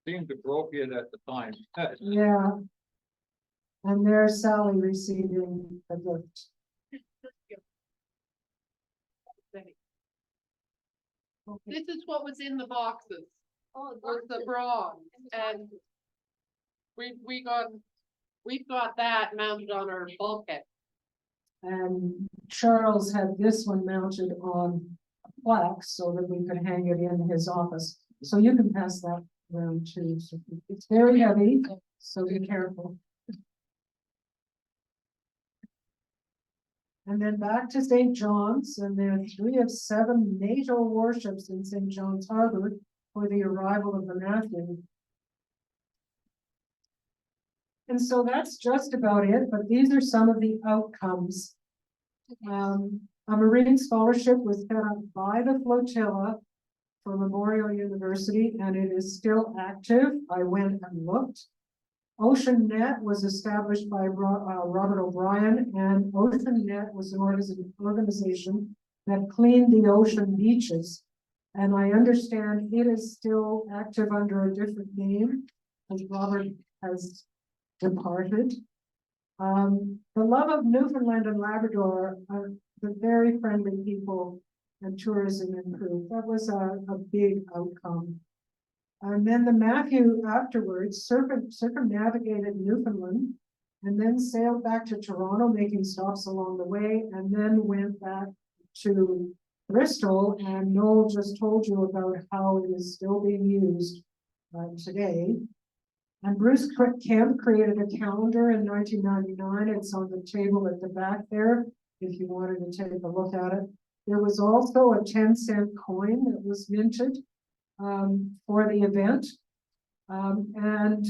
Speaker 3: Seemed appropriate at the time.
Speaker 1: Yeah. And there's Sally receiving a gift.
Speaker 2: This is what was in the boxes,
Speaker 4: Oh,
Speaker 2: was the bra, and we've got that mounted on our bulkhead.
Speaker 1: And Charles had this one mounted on a plaque so that we could hang it in his office. So you can pass that around too. So it's very heavy, so be careful. And then back to St. John's, and there are 3 of 7 NATO warships in St. John's Harbor for the arrival of the Matthew. And so that's just about it, but these are some of the outcomes. A marine scholarship was set up by the Flotilla for Memorial University, and it is still active. I went and looked. Ocean Net was established by Robert O'Brien, and Ocean Net was an organization that cleaned the ocean beaches. And I understand it is still active under a different name, as Robert has departed. The love of Newfoundland and Labrador are the very friendly people and tourism improved. That was a big outcome. And then the Matthew afterwards circumnavigated Newfoundland and then sailed back to Toronto, making stops along the way, and then went back to Bristol. And Noel just told you about how it is still being used today. And Bruce Kemp created a calendar in 1999. It's on the table at the back there, if you wanted to take a look at it. There was also a 10-cent coin that was minted for the event. And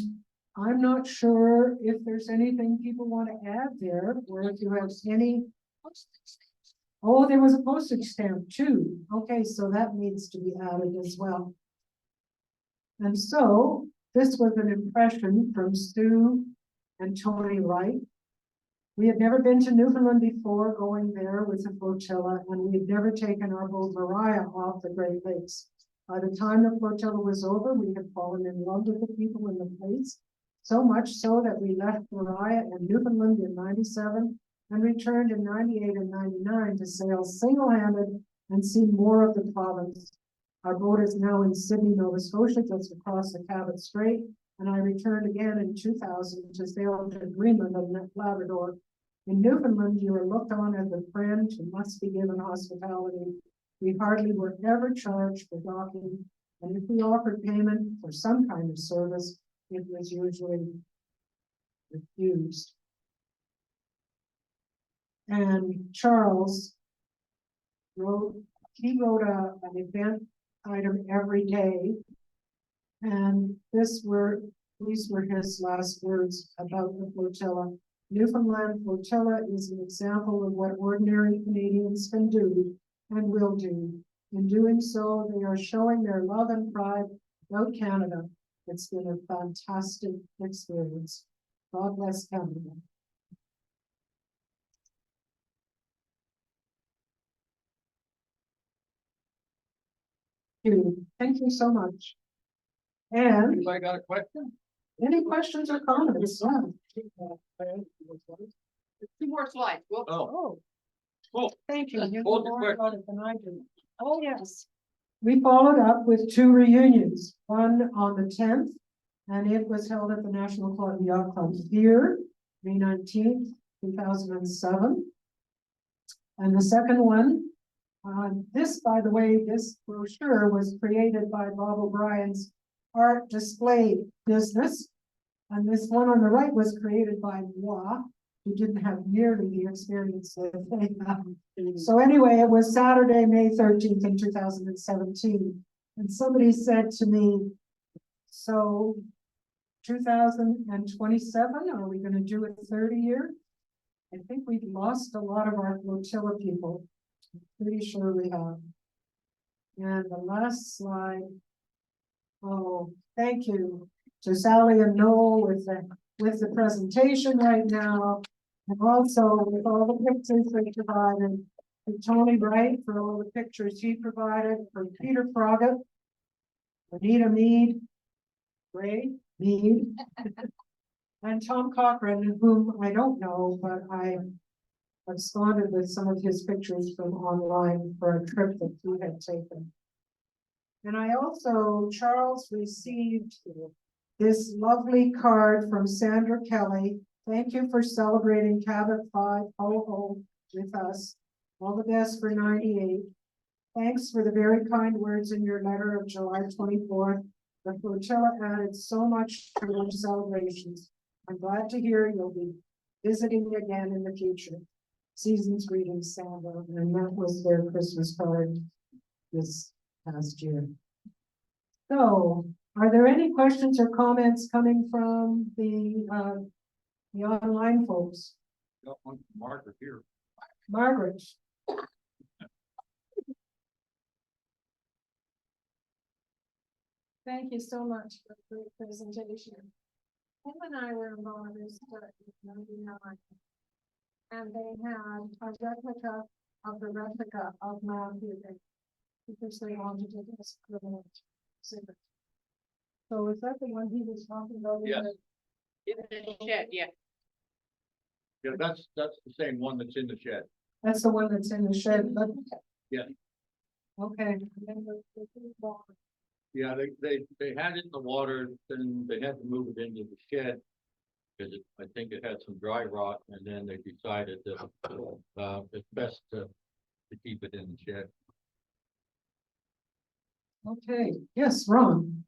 Speaker 1: I'm not sure if there's anything people want to add there, or if you have any. Oh, there was a postage stamp too. Okay, so that needs to be added as well. And so this was an impression from Sue and Tony Wright. We had never been to Newfoundland before going there with the flotilla, and we had never taken our boat Mariah off the Great Lakes. By the time the flotilla was over, we had fallen in love with the people in the place, so much so that we left Mariah and Newfoundland in 97 and returned in 98 and 99 to sail single-handed and see more of the province. Our boat is now in Sydney, Nova Scotia, just across the Cabot Strait, and I returned again in 2000 to sail to Greenland and Labrador. In Newfoundland, you are looked on as a friend who must be given hospitality. We hardly were ever charged for docking, and if we offered payment for some kind of service, it was usually refused. And Charles wrote an event item every day. And these were his last words about the flotilla. Newfoundland flotilla is an example of what ordinary Canadians can do and will do. In doing so, they are showing their love and pride about Canada. It's been a fantastic experience. God bless Canada. Thank you so much. And
Speaker 3: Anybody got a question?
Speaker 1: any questions or comments?
Speaker 2: Two more slides. Well,
Speaker 3: Oh,
Speaker 1: Thank you. You know
Speaker 3: Hold the
Speaker 1: more
Speaker 3: question.
Speaker 1: about it than I do. Oh, yes. We followed up with 2 reunions, one on the 10th, and it was held at the National Club Yacht Club here, May 19th, 2007. And the second one, this, by the way, this brochure was created by Bob O'Brien's art display business. And this one on the right was created by moi, who didn't have nearly the experience that they have. So anyway, it was Saturday, May 13th in 2017. And somebody said to me, so 2027, are we going to do it 30 year? I think we've lost a lot of our flotilla people. I'm pretty sure we have. And the last slide. Oh, thank you to Sally and Noel with the presentation right now. And also with all the pictures they provided. To Tony Wright for all the pictures he provided. For Peter Froggatt. Anita Mead. Ray Mead. And Tom Cochran, whom I don't know, but I responded with some of his pictures from online for a trip that he had taken. And I also, Charles received this lovely card from Sandra Kelly. Thank you for celebrating Cabot 5 Ho Ho with us. All the best for 98. Thanks for the very kind words in your letter of July 24th. The flotilla added so much to our celebrations. I'm glad to hear you'll be visiting again in the future. Season's greetings, Sandra, and that was their Christmas card this past year. So, are there any questions or comments coming from the online folks?
Speaker 3: got one from Margaret here.
Speaker 1: Margaret. Thank you so much for the great presentation. Him and I were in Bonavista in 99, and they had a replica of the replica of Matthew because they wanted it as permanent exhibit. So is that the one he was talking about?
Speaker 3: Yes.
Speaker 2: in the shed, yeah.
Speaker 3: Yeah, that's the same one that's in the shed.
Speaker 1: That's the one that's in the shed, but.
Speaker 3: Yeah.
Speaker 1: Okay.
Speaker 3: Yeah, they had it in the water, then they had to move it into the shed. Because I think it had some dry rot, and then they decided that, it's best to keep it in the shed.
Speaker 1: Okay, yes, Ron.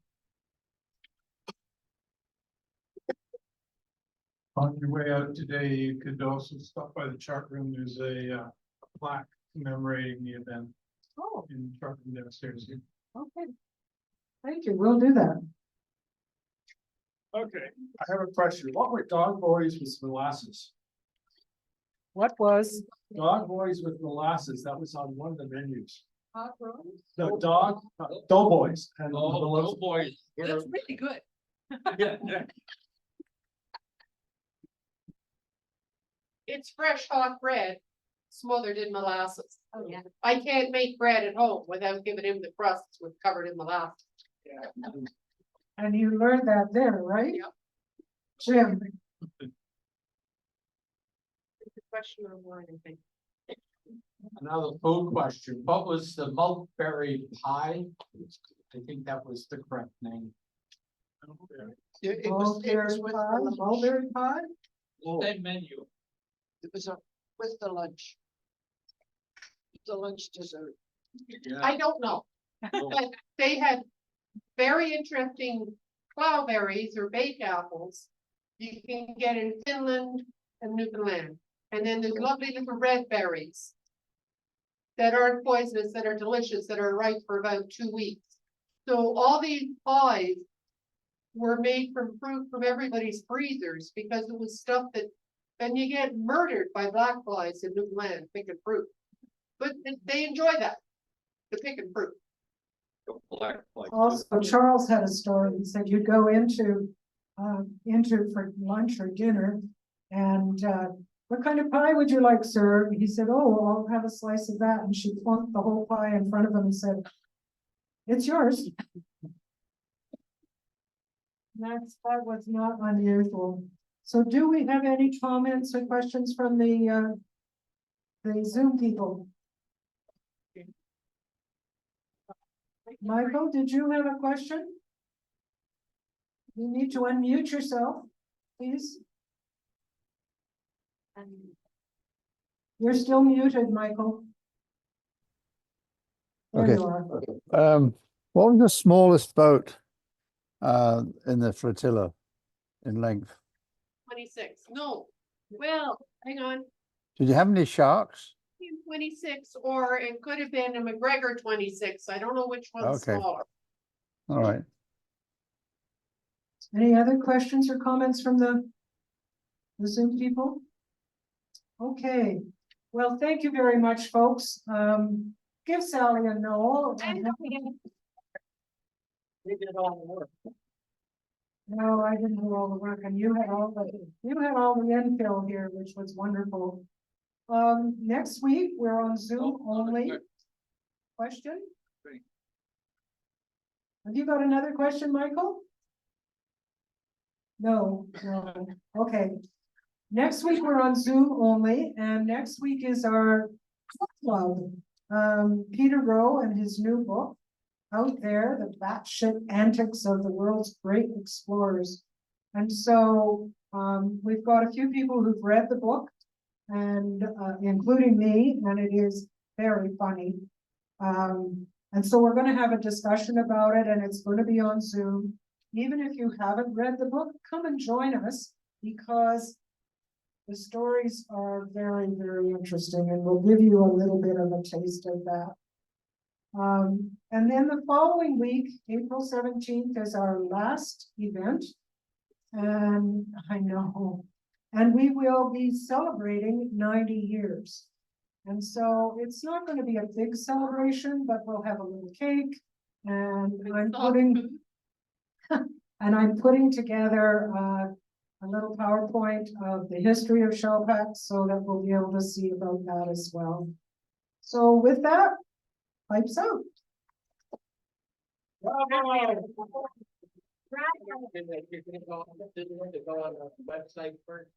Speaker 5: On your way out today, you could also stop by the chart room. There's a plaque commemorating the event
Speaker 1: Oh,
Speaker 5: in the chart room downstairs.
Speaker 1: okay. Thank you, we'll do that.
Speaker 5: Okay, I have a question. What were dog boys with molasses?
Speaker 1: What was?
Speaker 5: Dog boys with molasses, that was on one of the menus.
Speaker 1: Hot rolled?
Speaker 5: No, doughboys. And
Speaker 3: Oh, boys.
Speaker 2: That's really good.
Speaker 5: Yeah, yeah.
Speaker 2: It's fresh hot bread smothered in molasses.
Speaker 4: Oh, yeah.
Speaker 2: I can't make bread at home without giving him the crusts with covered in molasses.
Speaker 1: And you learned that there, right?
Speaker 2: Yep.
Speaker 1: Jim,
Speaker 2: It's a question of wine, I think.
Speaker 6: Another food question, what was the mulberry pie? I think that was the correct name.
Speaker 7: It was
Speaker 1: mulberry
Speaker 7: with
Speaker 1: pie,
Speaker 7: the lunch.
Speaker 1: mulberry pie?
Speaker 6: Same menu.
Speaker 7: It was with the lunch. The lunch dessert.
Speaker 2: I don't know, but they had very interesting cloudberries or bake apples. You can get in Finland and Newfoundland. And then there's lovely little red berries that aren't poisonous, that are delicious, that are ripe for about 2 weeks. So all these pies were made from fruit from everybody's freezers because it was stuff that, then you get murdered by black flies in Newfoundland picking fruit. But they enjoy that, the picking fruit.
Speaker 1: Also, Charles had a story, he said you'd go into for lunch or dinner. And what kind of pie would you like, sir? He said, oh, I'll have a slice of that. And she plunked the whole pie in front of him and said, it's yours. That was not unusual. So do we have any comments or questions from the Zoom people? Michael, did you have a question? You need to unmute yourself, please. You're still muted, Michael. There
Speaker 8: Okay.
Speaker 1: you are.
Speaker 8: What was the smallest boat in the flotilla in length?
Speaker 2: 26, no, well, hang on,
Speaker 8: Did you have any sharks?
Speaker 2: 26, or it could have been a McGregor 26, I don't know which one's
Speaker 8: Okay.
Speaker 2: smaller.
Speaker 8: All right.
Speaker 1: Any other questions or comments from the Zoom people? Okay, well, thank you very much, folks. Give Sally and Noel.
Speaker 6: They did all the work.
Speaker 1: No, I didn't do all the work, and you had all the infill here, which was wonderful. Next week, we're on Zoom only. Question?
Speaker 3: Great.
Speaker 1: Have you got another question, Michael? No, no, okay. Next week, we're on Zoom only, and next week is our book club. Peter Rowe and his new book, Out There, the Batshit Antics of the World's Great Explorers. And so we've got a few people who've read the book, and including me, and it is very funny. And so we're going to have a discussion about it, and it's going to be on Zoom. Even if you haven't read the book, come and join us, because the stories are very, very interesting, and we'll give you a little bit of a taste of that. And then the following week, April 17th, is our last event. And I know, and we will be celebrating 90 years. And so it's not going to be a big celebration, but we'll have a little cake. And I'm putting together a little PowerPoint of the history of Shellpack so that we'll be able to see about that as well. So with that, pipes out.
Speaker 6: Did they go on the website first?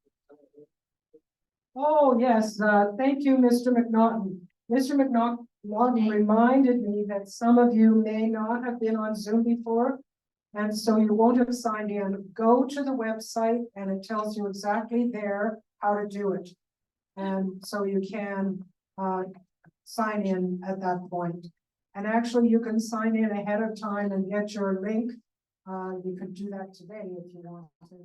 Speaker 1: Oh, yes, thank you, Mr. McNaughton. Mr. McNaughton reminded me that some of you may not have been on Zoom before. And so you won't have signed in. Go to the website and it tells you exactly there how to do it. And so you can sign in at that point. And actually you can sign in ahead of time and get your link. You could do that today if you want to.